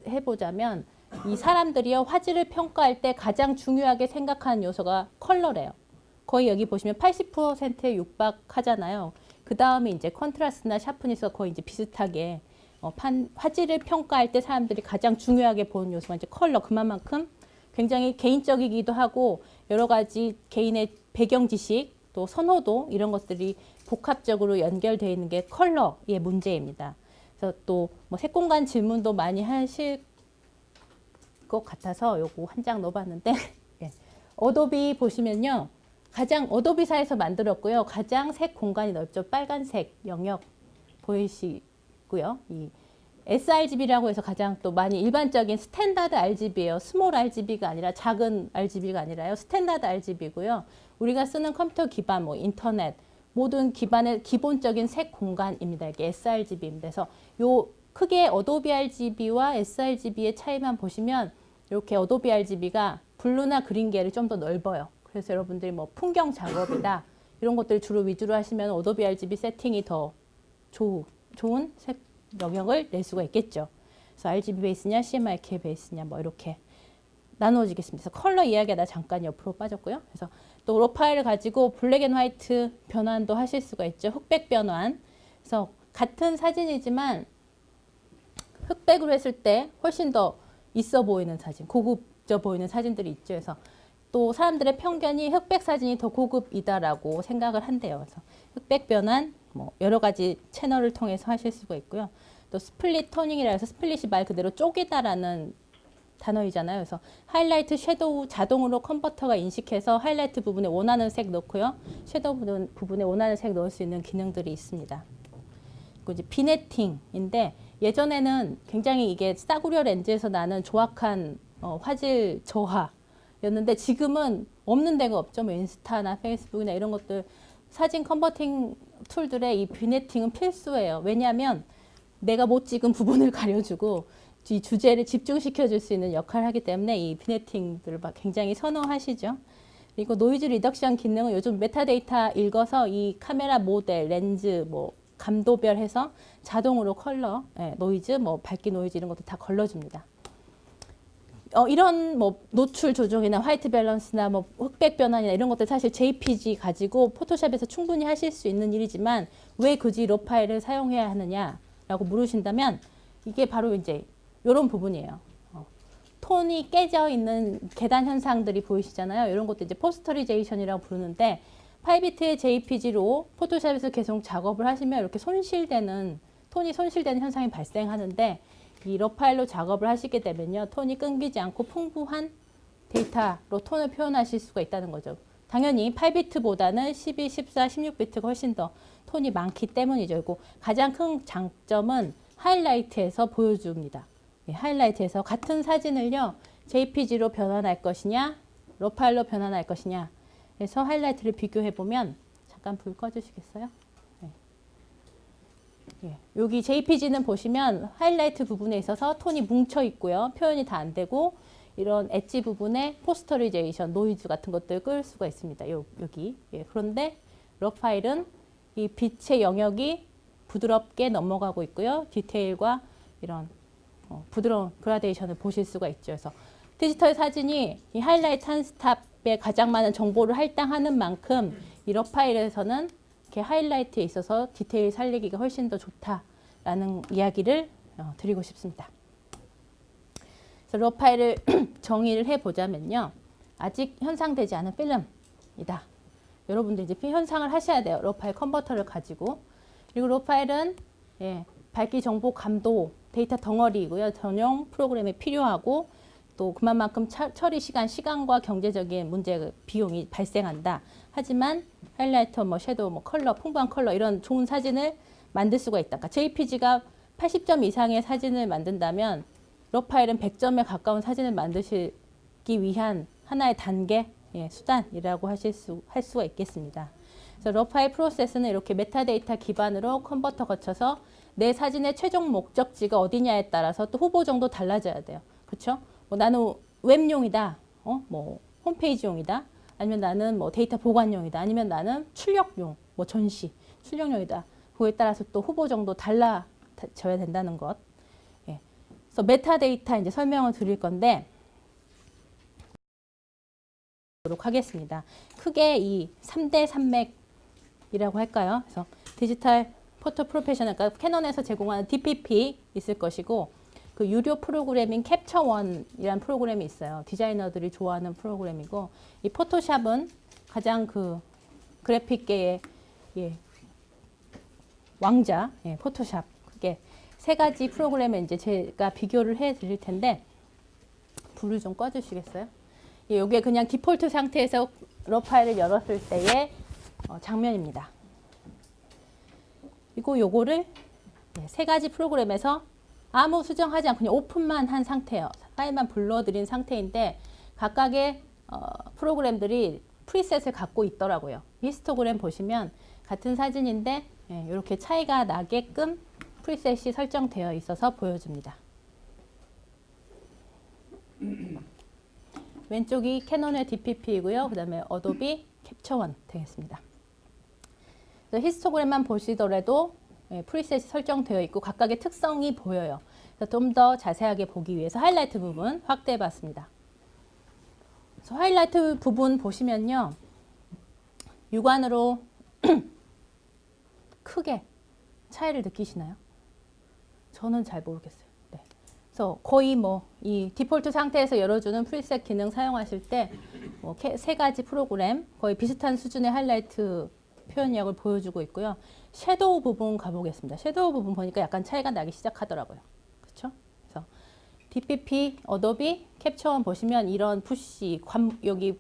해보자면 이 사람들이요 화질을 평가할 때 가장 중요하게 생각하는 요소가 컬러래요. 거의 여기 보시면 80%에 육박하잖아요. 그 다음에 이제 컨트라스트나 샤프니스가 거의 이제 비슷하게 화질을 평가할 때 사람들이 가장 중요하게 보는 요소가 이제 컬러. 그만큼 굉장히 개인적이기도 하고 여러 가지 개인의 배경 지식 또 선호도 이런 것들이 복합적으로 연결되어 있는 게 컬러의 문제입니다. 그래서 또 뭐 색공간 질문도 많이 하실 것 같아서 요거 한 장 넣어봤는데 예. 어도비 보시면요 가장 어도비사에서 만들었고요. 가장 색 공간이 넓죠. 빨간색 영역 보이시고요. 이 sRGB라고 해서 가장 또 많이 일반적인 스탠다드 RGB예요. 스몰 RGB가 아니라 작은 RGB가 아니라요. 스탠다드 RGB고요. 우리가 쓰는 컴퓨터 기반, 뭐 인터넷 모든 기반의 기본적인 색 공간입니다. 이게 sRGB입니다. 그래서 요 크게 어도비 RGB와 sRGB의 차이만 보시면 이렇게 어도비 RGB가 블루나 그린계를 좀 더 넓어요. 그래서 여러분들이 뭐 풍경 작업이다 이런 것들 주로 위주로 하시면 어도비 RGB 세팅이 더 좋은 색 영역을 낼 수가 있겠죠. 그래서 RGB 베이스냐 CMYK 베이스냐 뭐 이렇게 나누어지겠습니다. 그래서 컬러 이야기하다 잠깐 옆으로 빠졌고요. 그래서 또 로 파일을 가지고 블랙 앤 화이트 변환도 하실 수가 있죠. 흑백 변환. 그래서 같은 사진이지만 흑백으로 했을 때 훨씬 더 있어 보이는 사진, 고급져 보이는 사진들이 있죠. 그래서 또 사람들의 편견이 흑백 사진이 더 고급이다라고 생각을 한대요. 그래서 흑백 변환 뭐 여러 가지 채널을 통해서 하실 수가 있고요. 또 스플릿 토닝이라 해서 스플릿이 말 그대로 쪼개다라는 단어이잖아요. 그래서 하이라이트, 섀도우 자동으로 컨버터가 인식해서 하이라이트 부분에 원하는 색 넣고요. 섀도우 부분에 원하는 색 넣을 수 있는 기능들이 있습니다. 그리고 이제 비네팅인데 예전에는 굉장히 이게 싸구려 렌즈에서 나는 조악한 화질 저하였는데 지금은 없는 데가 없죠. 뭐 인스타나 페이스북이나 이런 것들 사진 컨버팅 툴들의 이 비네팅은 필수예요. 왜냐하면 내가 못 찍은 부분을 가려주고 이 주제를 집중시켜 줄 수 있는 역할을 하기 때문에 이 비네팅들을 굉장히 선호하시죠. 그리고 노이즈 리덕션 기능은 요즘 메타데이터 읽어서 이 카메라 모델, 렌즈, 뭐 감도별 해서 자동으로 컬러, 노이즈, 뭐 밝기 노이즈 이런 것도 다 걸러줍니다. 이런 뭐 노출 조정이나 화이트 밸런스나 뭐 흑백 변환이나 이런 것들 사실 JPG 가지고 포토샵에서 충분히 하실 수 있는 일이지만 왜 굳이 로 파일을 사용해야 하느냐라고 물으신다면 이게 바로 이제 이런 부분이에요. 톤이 깨져 있는 계단 현상들이 보이시잖아요. 이런 것도 이제 포스터리제이션이라고 부르는데 8비트의 JPG로 포토샵에서 계속 작업을 하시면 이렇게 톤이 손실되는 현상이 발생하는데 이 로 파일로 작업을 하시게 되면요. 톤이 끊기지 않고 풍부한 데이터로 톤을 표현하실 수가 있다는 거죠. 당연히 8비트보다는 12, 14, 16비트가 훨씬 더 톤이 많기 때문이죠. 그리고 가장 큰 장점은 하이라이트에서 보여줍니다. 하이라이트에서 같은 사진을요. JPG로 변환할 것이냐 로 파일로 변환할 것이냐 그래서 하이라이트를 비교해 보면 잠깐 불 꺼주시겠어요? 여기 JPG는 보시면 하이라이트 부분에 있어서 톤이 뭉쳐 있고요. 표현이 다 안 되고 이런 엣지 부분에 포스터리제이션, 노이즈 같은 것들을 끌 수가 있습니다. 여기. 그런데 로 파일은 이 빛의 영역이 부드럽게 넘어가고 있고요. 디테일과 이런 부드러운 그라데이션을 보실 수가 있죠. 그래서 디지털 사진이 이 하이라이트 한 스탑에 가장 많은 정보를 할당하는 만큼 이 로 파일에서는 이렇게 하이라이트에 있어서 디테일 살리기가 훨씬 더 좋다라는 이야기를 드리고 싶습니다. 그래서 로 파일을 정의를 해보자면요. 아직 현상되지 않은 필름이다. 여러분들 이제 현상을 하셔야 돼요. 로 파일 컨버터를 가지고. 그리고 로 파일은 밝기 정보 감도 데이터 덩어리이고요. 전용 프로그램이 필요하고 또 그만큼 처리 시간과 경제적인 문제 비용이 발생한다. 하지만 하이라이터, 뭐 섀도우, 뭐 컬러, 풍부한 컬러 이런 좋은 사진을 만들 수가 있다. 그러니까 JPG가 80점 이상의 사진을 만든다면 로 파일은 100점에 가까운 사진을 만드시기 위한 하나의 단계, 수단이라고 할 수가 있겠습니다. 그래서 로 파일 프로세스는 이렇게 메타데이터 기반으로 컨버터 거쳐서 내 사진의 최종 목적지가 어디냐에 따라서 또 후보 정도 달라져야 돼요. 그렇죠? 뭐 나는 웹용이다. 뭐 홈페이지용이다. 아니면 나는 뭐 데이터 보관용이다. 아니면 나는 출력용, 뭐 전시, 출력용이다. 그거에 따라서 또 후보 정도 달라져야 된다는 것. 그래서 메타데이터 이제 설명을 드릴 건데 하겠습니다. 크게 이 3대 산맥이라고 할까요? 그래서 디지털 포토 프로페셔널, 그러니까 캐논에서 제공하는 DPP 있을 것이고 그 유료 프로그램인 캡처원이라는 프로그램이 있어요. 디자이너들이 좋아하는 프로그램이고 이 포토샵은 가장 그 그래픽계의 왕자, 포토샵. 그게 세 가지 프로그램을 이제 제가 비교를 해 드릴 텐데 불을 좀 꺼주시겠어요? 이게 그냥 디폴트 상태에서 러 파일을 열었을 때의 장면입니다. 그리고 요거를 세 가지 프로그램에서 아무 수정하지 않고 그냥 오픈만 한 상태예요. 파일만 불러들인 상태인데 각각의 프로그램들이 프리셋을 갖고 있더라고요. 히스토그램 보시면 같은 사진인데 이렇게 차이가 나게끔 프리셋이 설정되어 있어서 보여줍니다. 왼쪽이 캐논의 DPP이고요. 그 다음에 어도비 캡처1 되겠습니다. 히스토그램만 보시더라도 프리셋이 설정되어 있고 각각의 특성이 보여요. 좀 더 자세하게 보기 위해서 하이라이트 부분 확대해 봤습니다. 그래서 하이라이트 부분 보시면요. 육안으로 크게 차이를 느끼시나요? 저는 잘 모르겠어요. 네. 그래서 거의 이 디폴트 상태에서 열어주는 프리셋 기능 사용하실 때 세 가지 프로그램 거의 비슷한 수준의 하이라이트 표현력을 보여주고 있고요. 섀도우 부분 가보겠습니다. 섀도우 부분 보니까 약간 차이가 나기 시작하더라고요. 그렇죠? 그래서 DPP, 어도비 캡처1 보시면 이런 푸시, 여기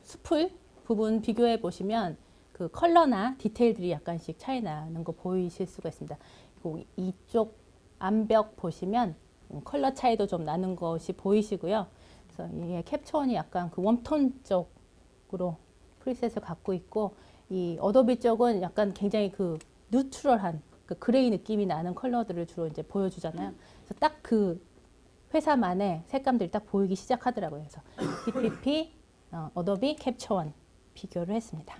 수풀 부분 비교해 보시면 그 컬러나 디테일들이 약간씩 차이 나는 거 보이실 수가 있습니다. 그리고 이쪽 암벽 보시면 컬러 차이도 좀 나는 것이 보이시고요. 그래서 이게 캡처1이 약간 그 웜톤 쪽으로 프리셋을 갖고 있고 이 어도비 쪽은 약간 굉장히 그 뉴트럴한 그 그레이 느낌이 나는 컬러들을 주로 이제 보여주잖아요. 그래서 딱 그 회사만의 색감들이 딱 보이기 시작하더라고요. 그래서 DPP, 어도비 캡처1 비교를 했습니다.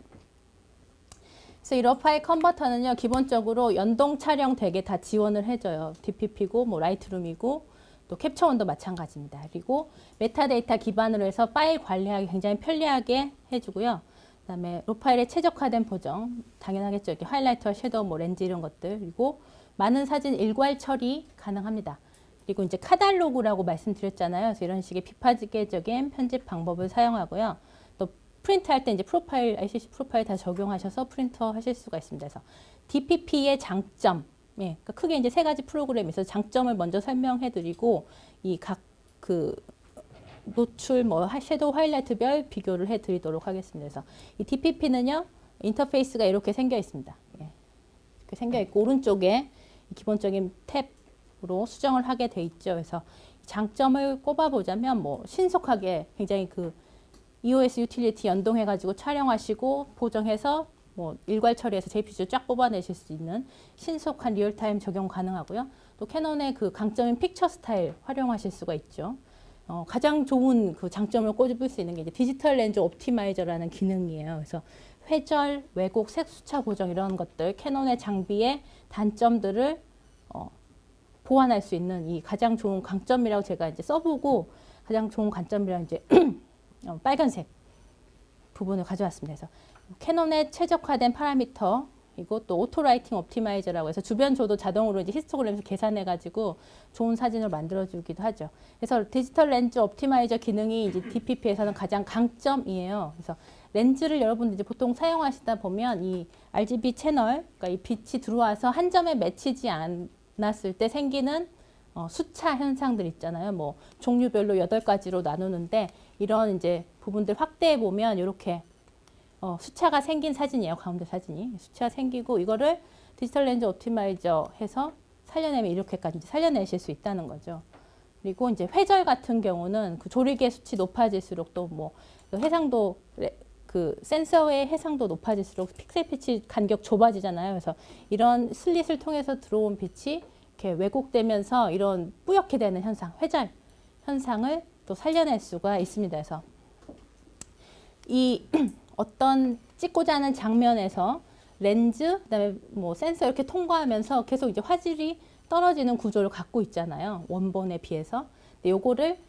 그래서 이 러 파일 컨버터는요, 기본적으로 연동 촬영 되게 다 지원을 해줘요. DPP고, 라이트룸이고, 또 캡처1도 마찬가지입니다. 그리고 메타데이터 기반으로 해서 파일 관리하기 굉장히 편리하게 해주고요. 그 다음에 로 파일에 최적화된 보정, 당연하겠죠. 이렇게 하이라이트와 섀도우, 렌즈 이런 것들. 그리고 많은 사진 일괄 처리 가능합니다. 그리고 이제 카탈로그라고 말씀드렸잖아요. 그래서 이런 식의 비파괴적인 편집 방법을 사용하고요. 또 프린트 할 때 이제 프로파일, ICC 프로파일 다 적용하셔서 프린터 하실 수가 있습니다. 그래서 DPP의 장점, 그러니까 크게 이제 세 가지 프로그램이 있어서 장점을 먼저 설명해 드리고, 이 각 그 노출, 섀도우 하이라이트별 비교를 해 드리도록 하겠습니다. 그래서 이 DPP는요, 인터페이스가 이렇게 생겨 있습니다. 이렇게 생겨 있고, 오른쪽에 기본적인 탭으로 수정을 하게 돼 있죠. 그래서 장점을 꼽아보자면, 신속하게 굉장히 그 EOS 유틸리티 연동해가지고 촬영하시고, 보정해서 일괄 처리해서 JPG 쫙 뽑아내실 수 있는 신속한 리얼타임 적용 가능하고요. 또 캐논의 그 강점인 픽처 스타일 활용하실 수가 있죠. 가장 좋은 그 장점을 꼽을 수 있는 게 이제 디지털 렌즈 옵티마이저라는 기능이에요. 그래서 회절, 왜곡, 색수차 보정 이런 것들, 캐논의 장비의 단점들을 보완할 수 있는 이 가장 좋은 강점이라고 제가 이제 써보고 가장 좋은 관점이라고 이제 빨간색 부분을 가져왔습니다. 그래서 캐논의 최적화된 파라미터, 이거 또 오토라이팅 옵티마이저라고 해서 주변 조도 자동으로 이제 히스토그램에서 계산해가지고 좋은 사진을 만들어주기도 하죠. 그래서 디지털 렌즈 옵티마이저 기능이 이제 DPP에서는 가장 강점이에요. 그래서 렌즈를 여러분들 이제 보통 사용하시다 보면 이 RGB 채널, 그러니까 이 빛이 들어와서 한 점에 맺히지 않았을 때 생기는 수차 현상들 있잖아요. 종류별로 8가지로 나누는데 이런 이제 부분들 확대해 보면 이렇게 수차가 생긴 사진이에요. 가운데 사진이. 수차가 생기고 이거를 디지털 렌즈 옵티마이저 해서 살려내면 이렇게까지 살려내실 수 있다는 거죠. 그리고 이제 회절 같은 경우는 그 조리개 수치 높아질수록 또 해상도 그 센서의 해상도 높아질수록 픽셀 피치 간격 좁아지잖아요. 그래서 이런 슬릿을 통해서 들어온 빛이 이렇게 왜곡되면서 이런 뿌옇게 되는 현상, 회절 현상을 또 살려낼 수가 있습니다. 그래서 이 어떤 찍고자 하는 장면에서 렌즈, 그다음에 센서 이렇게 통과하면서 계속 이제 화질이 떨어지는 구조를 갖고 있잖아요. 원본에 비해서. 근데 요거를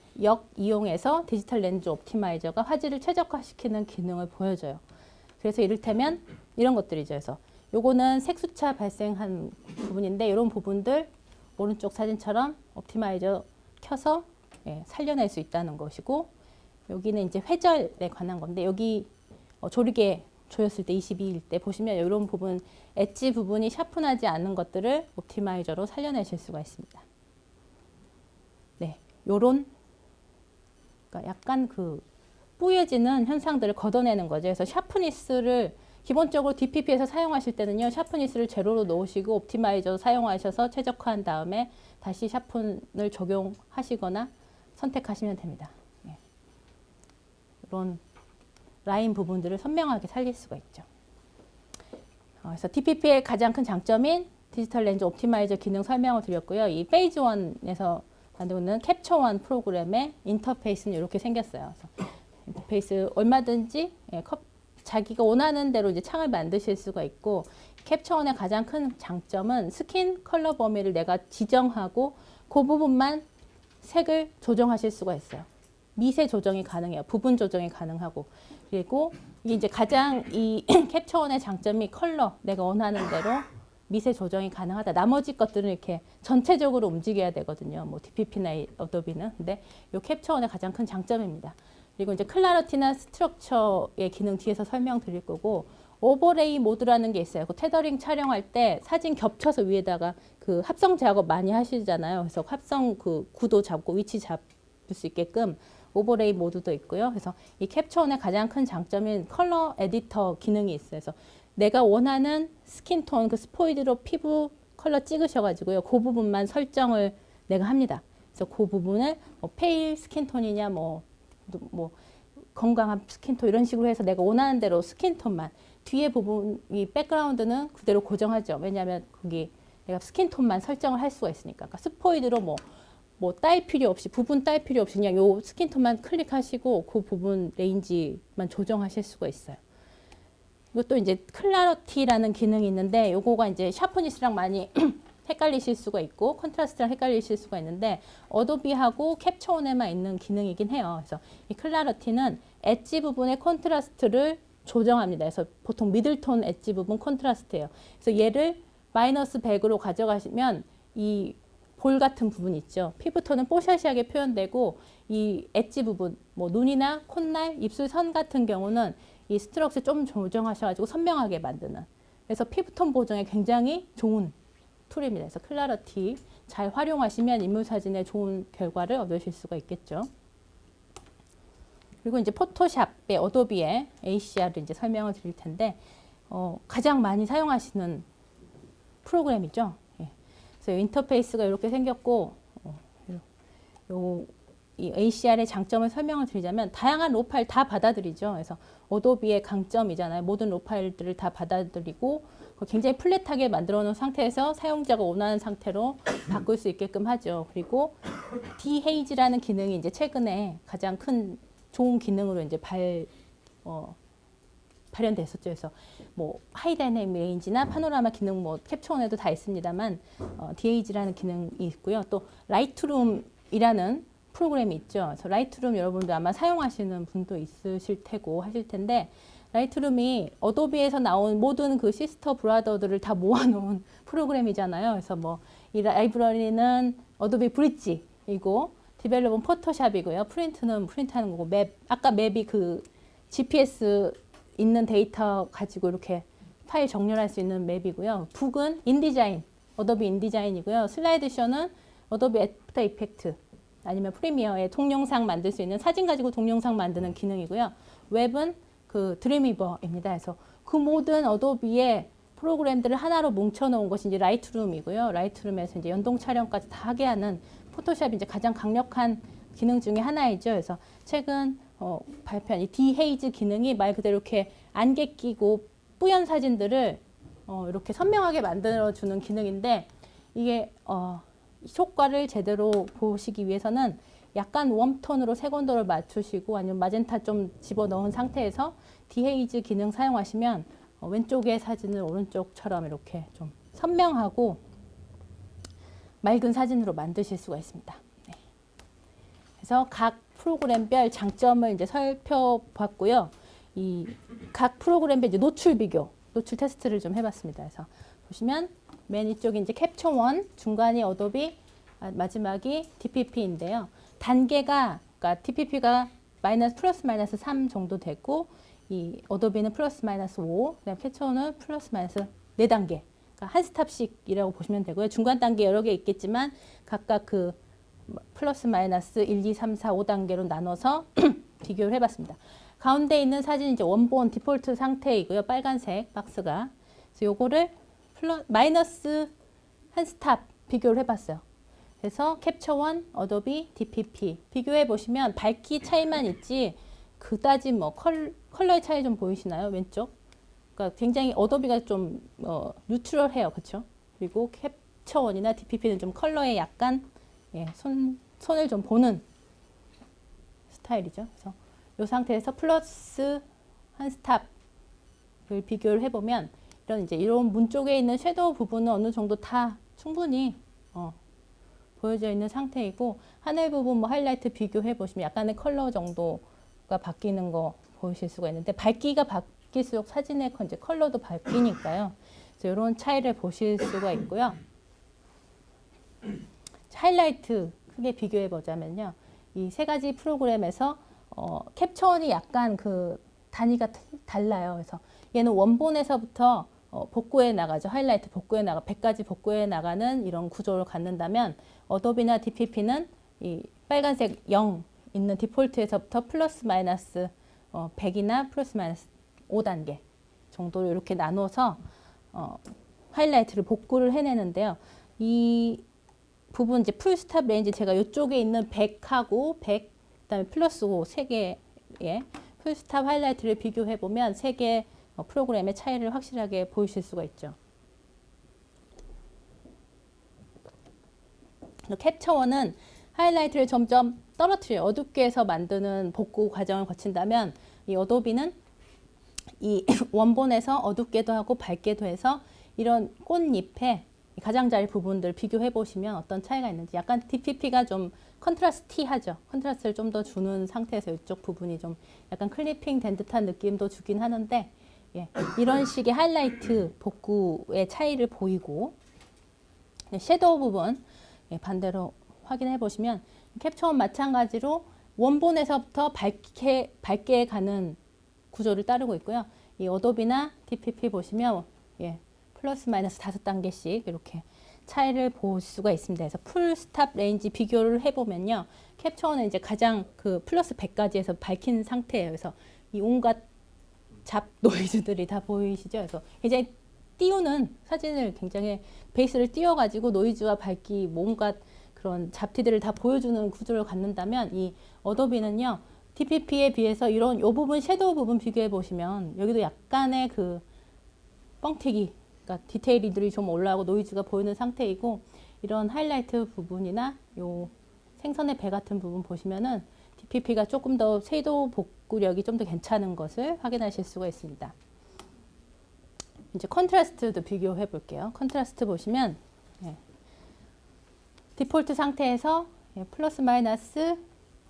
이용해서 디지털 렌즈 옵티마이저가 화질을 최적화시키는 기능을 보여줘요. 그래서 이를테면 이런 것들이죠. 그래서 요거는 색수차 발생한 부분인데 이런 부분들 오른쪽 사진처럼 옵티마이저 켜서 살려낼 수 있다는 것이고, 여기는 이제 회절에 관한 건데 여기 조리개 조였을 때 22일 때 보시면 이런 부분, 엣지 부분이 샤픈하지 않은 것들을 옵티마이저로 살려내실 수가 있습니다. 네, 요런 그러니까 약간 그 뿌얘지는 현상들을 걷어내는 거죠. 그래서 샤프니스를 기본적으로 DPP에서 사용하실 때는요, 샤프니스를 제로로 놓으시고 옵티마이저 사용하셔서 최적화한 다음에 다시 샤픈을 적용하시거나 선택하시면 됩니다. 예. 이런 라인 부분들을 선명하게 살릴 수가 있죠. 그래서 DPP의 가장 큰 장점인 디지털 렌즈 옵티마이저 기능 설명을 드렸고요. 이 페이즈 1에서 만들고 있는 캡처 1 프로그램의 인터페이스는 이렇게 생겼어요. 그래서 인터페이스 얼마든지 자기가 원하는 대로 이제 창을 만드실 수가 있고, 캡처 1의 가장 큰 장점은 스킨 컬러 범위를 내가 지정하고 그 부분만 색을 조정하실 수가 있어요. 미세 조정이 가능해요. 부분 조정이 가능하고. 그리고 이게 이제 가장 이 캡처 1의 장점이 컬러 내가 원하는 대로 미세 조정이 가능하다. 나머지 것들은 이렇게 전체적으로 움직여야 되거든요. 뭐 DPP나 어도비는. 근데 이 캡처 1의 가장 큰 장점입니다. 그리고 이제 클래리티나 스트럭처의 기능 뒤에서 설명드릴 거고, 오버레이 모드라는 게 있어요. 그 테더링 촬영할 때 사진 겹쳐서 위에다가 그 합성 작업 많이 하시잖아요. 그래서 합성 그 구도 잡고 위치 잡을 수 있게끔 오버레이 모드도 있고요. 그래서 이 캡처 1의 가장 큰 장점인 컬러 에디터 기능이 있어요. 그래서 내가 원하는 스킨톤, 그 스포이드로 피부 컬러 찍으셔가지고요. 그 부분만 설정을 내가 합니다. 그래서 그 부분을 뭐 페일 스킨톤이냐, 뭐 건강한 스킨톤 이런 식으로 해서 내가 원하는 대로 스킨톤만, 뒤에 부분, 이 백그라운드는 그대로 고정하죠. 왜냐하면 거기 내가 스킨톤만 설정을 할 수가 있으니까. 그러니까 스포이드로 뭐 딸 필요 없이, 부분 딸 필요 없이 그냥 요 스킨톤만 클릭하시고 그 부분 레인지만 조정하실 수가 있어요. 이것도 이제 클래리티라는 기능이 있는데, 요거가 이제 샤프니스랑 많이 헷갈리실 수가 있고 컨트라스트랑 헷갈리실 수가 있는데, 어도비하고 캡처 1에만 있는 기능이긴 해요. 그래서 이 클래리티는 엣지 부분의 컨트라스트를 조정합니다. 그래서 보통 미들톤 엣지 부분 컨트라스트예요. 그래서 얘를 마이너스 100으로 가져가시면 이 볼 같은 부분 있죠. 피부톤은 뽀샤시하게 표현되고, 이 엣지 부분, 뭐 눈이나 콧날, 입술 선 같은 경우는 이 스트럭스 좀 조정하셔가지고 선명하게 만드는, 그래서 피부톤 보정에 굉장히 좋은 툴입니다. 그래서 클래리티 잘 활용하시면 인물 사진에 좋은 결과를 얻으실 수가 있겠죠. 그리고 이제 포토샵의 어도비의 ACR을 이제 설명을 드릴 텐데, 가장 많이 사용하시는 프로그램이죠. 예. 그래서 인터페이스가 이렇게 생겼고, 이 ACR의 장점을 설명을 드리자면 다양한 로 파일 다 받아들이죠. 그래서 어도비의 강점이잖아요. 모든 로 파일들을 다 받아들이고 굉장히 플랫하게 만들어 놓은 상태에서 사용자가 원하는 상태로 바꿀 수 있게끔 하죠. 그리고 디헤이즈라는 기능이 이제 최근에 가장 큰 좋은 기능으로 이제 발현됐었죠. 그래서 뭐 하이 다이내믹 레인지나 파노라마 기능, 뭐 캡처 1에도 다 있습니다만, 디헤이즈라는 기능이 있고요. 또 라이트룸이라는 프로그램이 있죠. 그래서 라이트룸 여러분도 아마 사용하시는 분도 있으실 테고 하실 텐데, 라이트룸이 어도비에서 나온 모든 그 시스터 브라더들을 다 모아놓은 프로그램이잖아요. 그래서 뭐 이 라이브러리는 어도비 브릿지이고, 디벨롭은 포토샵이고요. 프린트는 프린트하는 거고, 아까 맵이 그 GPS 있는 데이터 가지고 이렇게 파일 정렬할 수 있는 맵이고요. 북은 인디자인, 어도비 인디자인이고요. 슬라이드 쇼는 어도비 애프터 이펙트 아니면 프리미어에 동영상 만들 수 있는, 사진 가지고 동영상 만드는 기능이고요. 웹은 그 드림위버입니다. 그래서 그 모든 어도비의 프로그램들을 하나로 뭉쳐놓은 것이 이제 라이트룸이고요. 라이트룸에서 이제 연동 촬영까지 다 하게 하는, 포토샵이 이제 가장 강력한 기능 중에 하나이죠. 그래서 최근 발표한 이 디헤이즈 기능이 말 그대로 이렇게 안개 끼고 뿌연 사진들을 이렇게 선명하게 만들어주는 기능인데, 이게 효과를 제대로 보시기 위해서는 약간 웜톤으로 색온도를 맞추시고 아니면 마젠타 좀 집어넣은 상태에서 디헤이즈 기능 사용하시면 왼쪽의 사진을 오른쪽처럼 이렇게 좀 선명하고 맑은 사진으로 만드실 수가 있습니다. 네. 그래서 각 프로그램별 장점을 이제 살펴봤고요. 이 각 프로그램별 이제 노출 비교, 노출 테스트를 좀 해봤습니다. 그래서 보시면 맨 이쪽이 이제 캡처 1, 중간이 어도비, 마지막이 DPP인데요. 단계가, 그러니까 DPP가 플러스 마이너스 3 정도 되고, 이 어도비는 플러스 마이너스 5, 그다음에 캡처 1은 플러스 마이너스 4단계. 그러니까 한 스탑씩이라고 보시면 되고요. 중간 단계 여러 개 있겠지만 각각 그 플러스 마이너스 1, 2, 3, 4, 5단계로 나눠서 비교를 해봤습니다. 가운데 있는 사진이 이제 원본 디폴트 상태이고요. 빨간색 박스가. 그래서 요거를 마이너스 한 스탑 비교를 해봤어요. 그래서 캡처원, 어도비, DPP 비교해 보시면 밝기 차이만 있지 그다지 뭐 컬러의 차이 좀 보이시나요? 왼쪽. 그러니까 굉장히 어도비가 좀 뉴트럴해요, 그렇죠? 그리고 캡처원이나 DPP는 좀 컬러에 약간 손을 좀 보는 스타일이죠. 그래서 이 상태에서 플러스 한 스탑을 비교를 해보면 이런 문 쪽에 있는 섀도우 부분은 어느 정도 다 충분히 보여져 있는 상태이고 하늘 부분 뭐 하이라이트 비교해 보시면 약간의 컬러 정도가 바뀌는 거 보이실 수가 있는데 밝기가 바뀔수록 사진의 이제 컬러도 바뀌니까요. 그래서 이런 차이를 보실 수가 있고요. 하이라이트 크게 비교해 보자면요. 이 세 가지 프로그램에서 캡처원이 약간 그 단위가 달라요. 그래서 얘는 원본에서부터 복구해 나가죠. 하이라이트 복구해 나가 100가지 복구해 나가는 이런 구조를 갖는다면 어도비나 DPP는 이 빨간색 0 있는 디폴트에서부터 플러스 마이너스 100이나 플러스 마이너스 5단계 정도로 이렇게 나눠서 하이라이트를 복구를 해내는데요. 이 부분 이제 풀 스탑 레인지 제가 이쪽에 있는 100하고 100 그다음에 플러스 5 세 개의 풀 스탑 하이라이트를 비교해 보면 세 개 프로그램의 차이를 확실하게 보이실 수가 있죠. 캡처원은 하이라이트를 점점 떨어뜨려요. 어둡게 해서 만드는 복구 과정을 거친다면 이 어도비는 이 원본에서 어둡게도 하고 밝게도 해서 이런 꽃잎의 가장자리 부분들 비교해 보시면 어떤 차이가 있는지 약간 DPP가 좀 컨트라스티하죠. 컨트라스트를 좀 더 주는 상태에서 이쪽 부분이 좀 약간 클리핑 된 듯한 느낌도 주긴 하는데 이런 식의 하이라이트 복구의 차이를 보이고 섀도우 부분 반대로 확인해 보시면 캡처원 마찬가지로 원본에서부터 밝게 가는 구조를 따르고 있고요. 이 어도비나 DPP 보시면 플러스 마이너스 5단계씩 이렇게 차이를 볼 수가 있습니다. 그래서 풀 스탑 레인지 비교를 해보면요. 캡처원은 이제 가장 그 플러스 100까지에서 밝힌 상태예요. 그래서 이 온갖 잡 노이즈들이 다 보이시죠? 그래서 굉장히 띄우는 사진을 굉장히 베이스를 띄워가지고 노이즈와 밝기, 온갖 그런 잡티들을 다 보여주는 구조를 갖는다면 이 어도비는요. DPP에 비해서 이런 요 부분 섀도우 부분 비교해 보시면 여기도 약간의 그 뻥튀기 그러니까 디테일들이 좀 올라오고 노이즈가 보이는 상태이고 이런 하이라이트 부분이나 요 생선의 배 같은 부분 보시면은 DPP가 조금 더 섀도우 복구력이 좀 더 괜찮은 것을 확인하실 수가 있습니다. 이제 컨트라스트도 비교해 볼게요. 컨트라스트 보시면 디폴트 상태에서 플러스 마이너스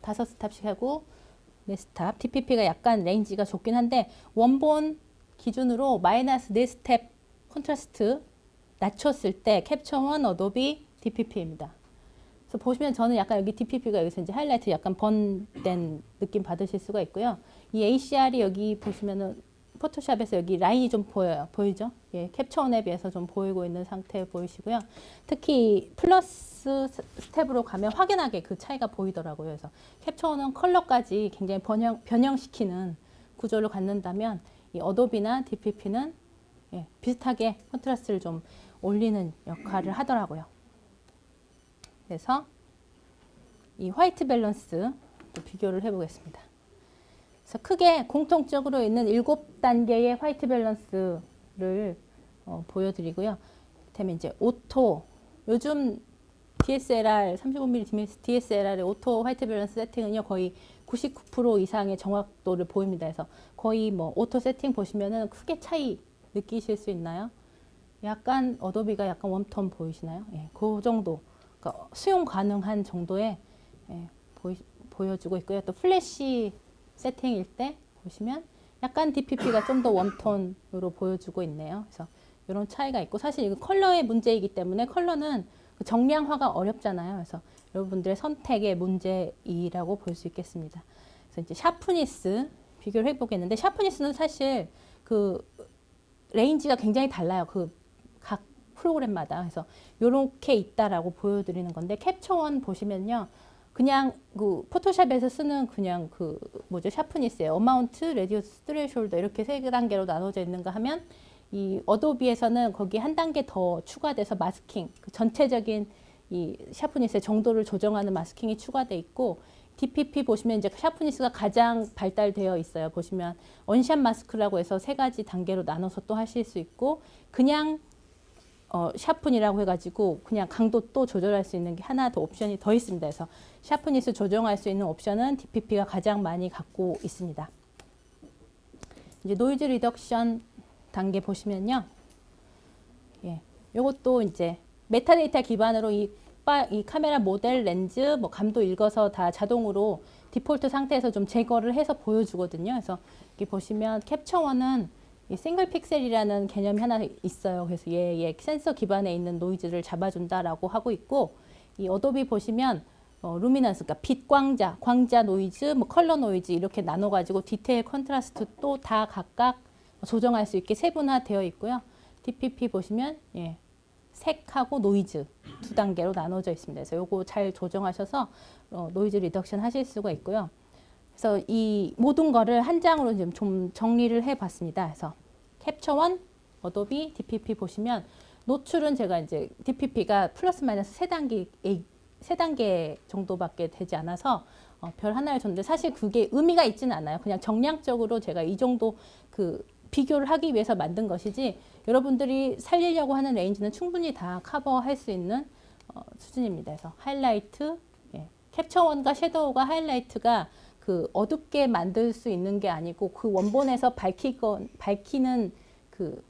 5스탑씩 하고 4스탑 DPP가 약간 레인지가 좁긴 한데 원본 기준으로 마이너스 4스텝 컨트라스트 낮췄을 때 캡처원, 어도비, DPP입니다. 그래서 보시면 저는 약간 여기 DPP가 여기서 이제 하이라이트 약간 번된 느낌 받으실 수가 있고요. 이 ACR이 여기 보시면은 포토샵에서 여기 라인이 좀 보여요. 보이죠? 캡처원에 비해서 좀 보이고 있는 상태 보이시고요. 특히 플러스 스텝으로 가면 확연하게 그 차이가 보이더라고요. 그래서 캡처원은 컬러까지 굉장히 변형시키는 구조를 갖는다면 이 어도비나 DPP는 비슷하게 컨트라스트를 좀 올리는 역할을 하더라고요. 그래서 이 화이트 밸런스 또 비교를 해보겠습니다. 그래서 크게 공통적으로 있는 7단계의 화이트 밸런스를 보여드리고요. 그다음에 이제 오토 요즘 DSLR 35mm DSLR의 오토 화이트 밸런스 세팅은요 거의 99% 이상의 정확도를 보입니다. 그래서 거의 뭐 오토 세팅 보시면은 크게 차이 느끼실 수 있나요? 약간 어도비가 약간 웜톤 보이시나요? 그 정도 그러니까 수용 가능한 정도의 보여주고 있고요. 또 플래시 세팅일 때 보시면 약간 DPP가 좀 더 웜톤으로 보여주고 있네요. 그래서 이런 차이가 있고 사실 이거 컬러의 문제이기 때문에 컬러는 정량화가 어렵잖아요. 그래서 여러분들의 선택의 문제이라고 볼 수 있겠습니다. 그래서 이제 샤프니스 비교를 해보겠는데 샤프니스는 사실 그 레인지가 굉장히 달라요. 그 각 프로그램마다. 그래서 요렇게 있다라고 보여드리는 건데 캡처원 보시면요. 그냥 그 포토샵에서 쓰는 그냥 그 뭐죠? 샤프니스예요. 어마운트, 레디우스, 스트레이숄더 이렇게 세 단계로 나눠져 있는가 하면 이 어도비에서는 거기 한 단계 더 추가돼서 마스킹, 그 전체적인 이 샤프니스의 정도를 조정하는 마스킹이 추가돼 있고 DPP 보시면 이제 샤프니스가 가장 발달되어 있어요. 보시면 원샷 마스크라고 해서 세 가지 단계로 나눠서 또 하실 수 있고 그냥 샤픈이라고 해가지고 그냥 강도 또 조절할 수 있는 게 하나 더 옵션이 더 있습니다. 그래서 샤프니스 조정할 수 있는 옵션은 DPP가 가장 많이 갖고 있습니다. 이제 노이즈 리덕션 단계 보시면요. 예, 요것도 이제 메타데이터 기반으로 이 카메라 모델, 렌즈, 뭐 감도 읽어서 다 자동으로 디폴트 상태에서 좀 제거를 해서 보여주거든요. 그래서 여기 보시면 캡처원은 이 싱글 픽셀이라는 개념이 하나 있어요. 그래서 얘 센서 기반에 있는 노이즈를 잡아준다라고 하고 있고 이 어도비 보시면 루미넌스, 그러니까 빛 광자, 광자 노이즈, 뭐 컬러 노이즈 이렇게 나눠가지고 디테일 컨트라스트 또 다 각각 조정할 수 있게 세분화되어 있고요. DPP 보시면 예, 색하고 노이즈 두 단계로 나눠져 있습니다. 그래서 요거 잘 조정하셔서 노이즈 리덕션 하실 수가 있고요. 그래서 이 모든 거를 한 장으로 좀 정리를 해봤습니다. 그래서 캡처원, 어도비, DPP 보시면 노출은 제가 이제 DPP가 플러스 마이너스 세 단계 정도밖에 되지 않아서 별 하나를 줬는데 사실 그게 의미가 있지는 않아요. 그냥 정량적으로 제가 이 정도 그 비교를 하기 위해서 만든 것이지 여러분들이 살리려고 하는 레인지는 충분히 다 커버할 수 있는 수준입니다. 그래서 하이라이트, 예. 캡처원과 섀도우가 하이라이트가 그 어둡게 만들 수 있는 게 아니고 그 원본에서 밝히는 그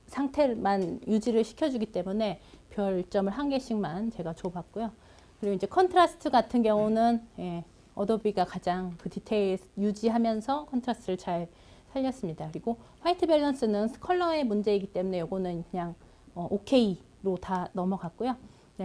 상태만 유지를 시켜주기 때문에 별점을 한 개씩만 제가 줘봤고요. 그리고 이제 컨트라스트 같은 경우는 예, 어도비가 가장 그 디테일 유지하면서 컨트라스트를 잘 살렸습니다. 그리고 화이트 밸런스는 컬러의 문제이기 때문에 요거는 그냥 OK로 다 넘어갔고요.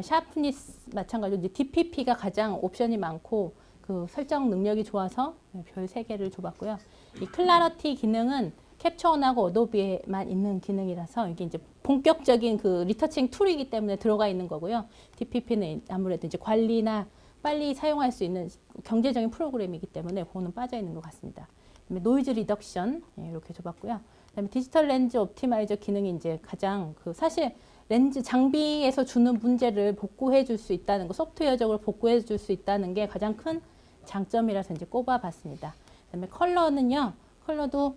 샤프니스 마찬가지로 이제 DPP가 가장 옵션이 많고 그 설정 능력이 좋아서 별 3개를 줘봤고요. 이 클라리티 기능은 캡처원하고 어도비에만 있는 기능이라서 이게 이제 본격적인 그 리터칭 툴이기 때문에 들어가 있는 거고요. DPP는 아무래도 이제 관리나 빨리 사용할 수 있는 경제적인 프로그램이기 때문에 그거는 빠져 있는 것 같습니다. 그다음에 노이즈 리덕션 이렇게 줘봤고요. 그다음에 디지털 렌즈 옵티마이저 기능이 이제 가장 그 사실 렌즈 장비에서 주는 문제를 복구해 줄 수 있다는 거, 소프트웨어적으로 복구해 줄 수 있다는 게 가장 큰 장점이라서 이제 꼽아봤습니다. 그다음에 컬러는요, 컬러도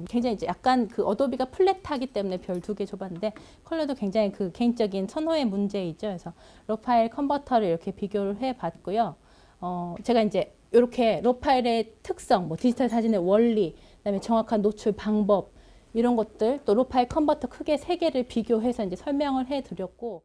굉장히 이제 약간 그 어도비가 플랫하기 때문에 별 2개 줘봤는데 컬러도 굉장히 그 개인적인 선호의 문제이죠. 그래서 로 파일 컨버터를 이렇게 비교를 해봤고요. 제가 이제 이렇게 로 파일의 특성, 뭐 디지털 사진의 원리, 그다음에 정확한 노출 방법 이런 것들 또 로 파일 컨버터 크게 3개를 비교해서 이제 설명을 해드렸고.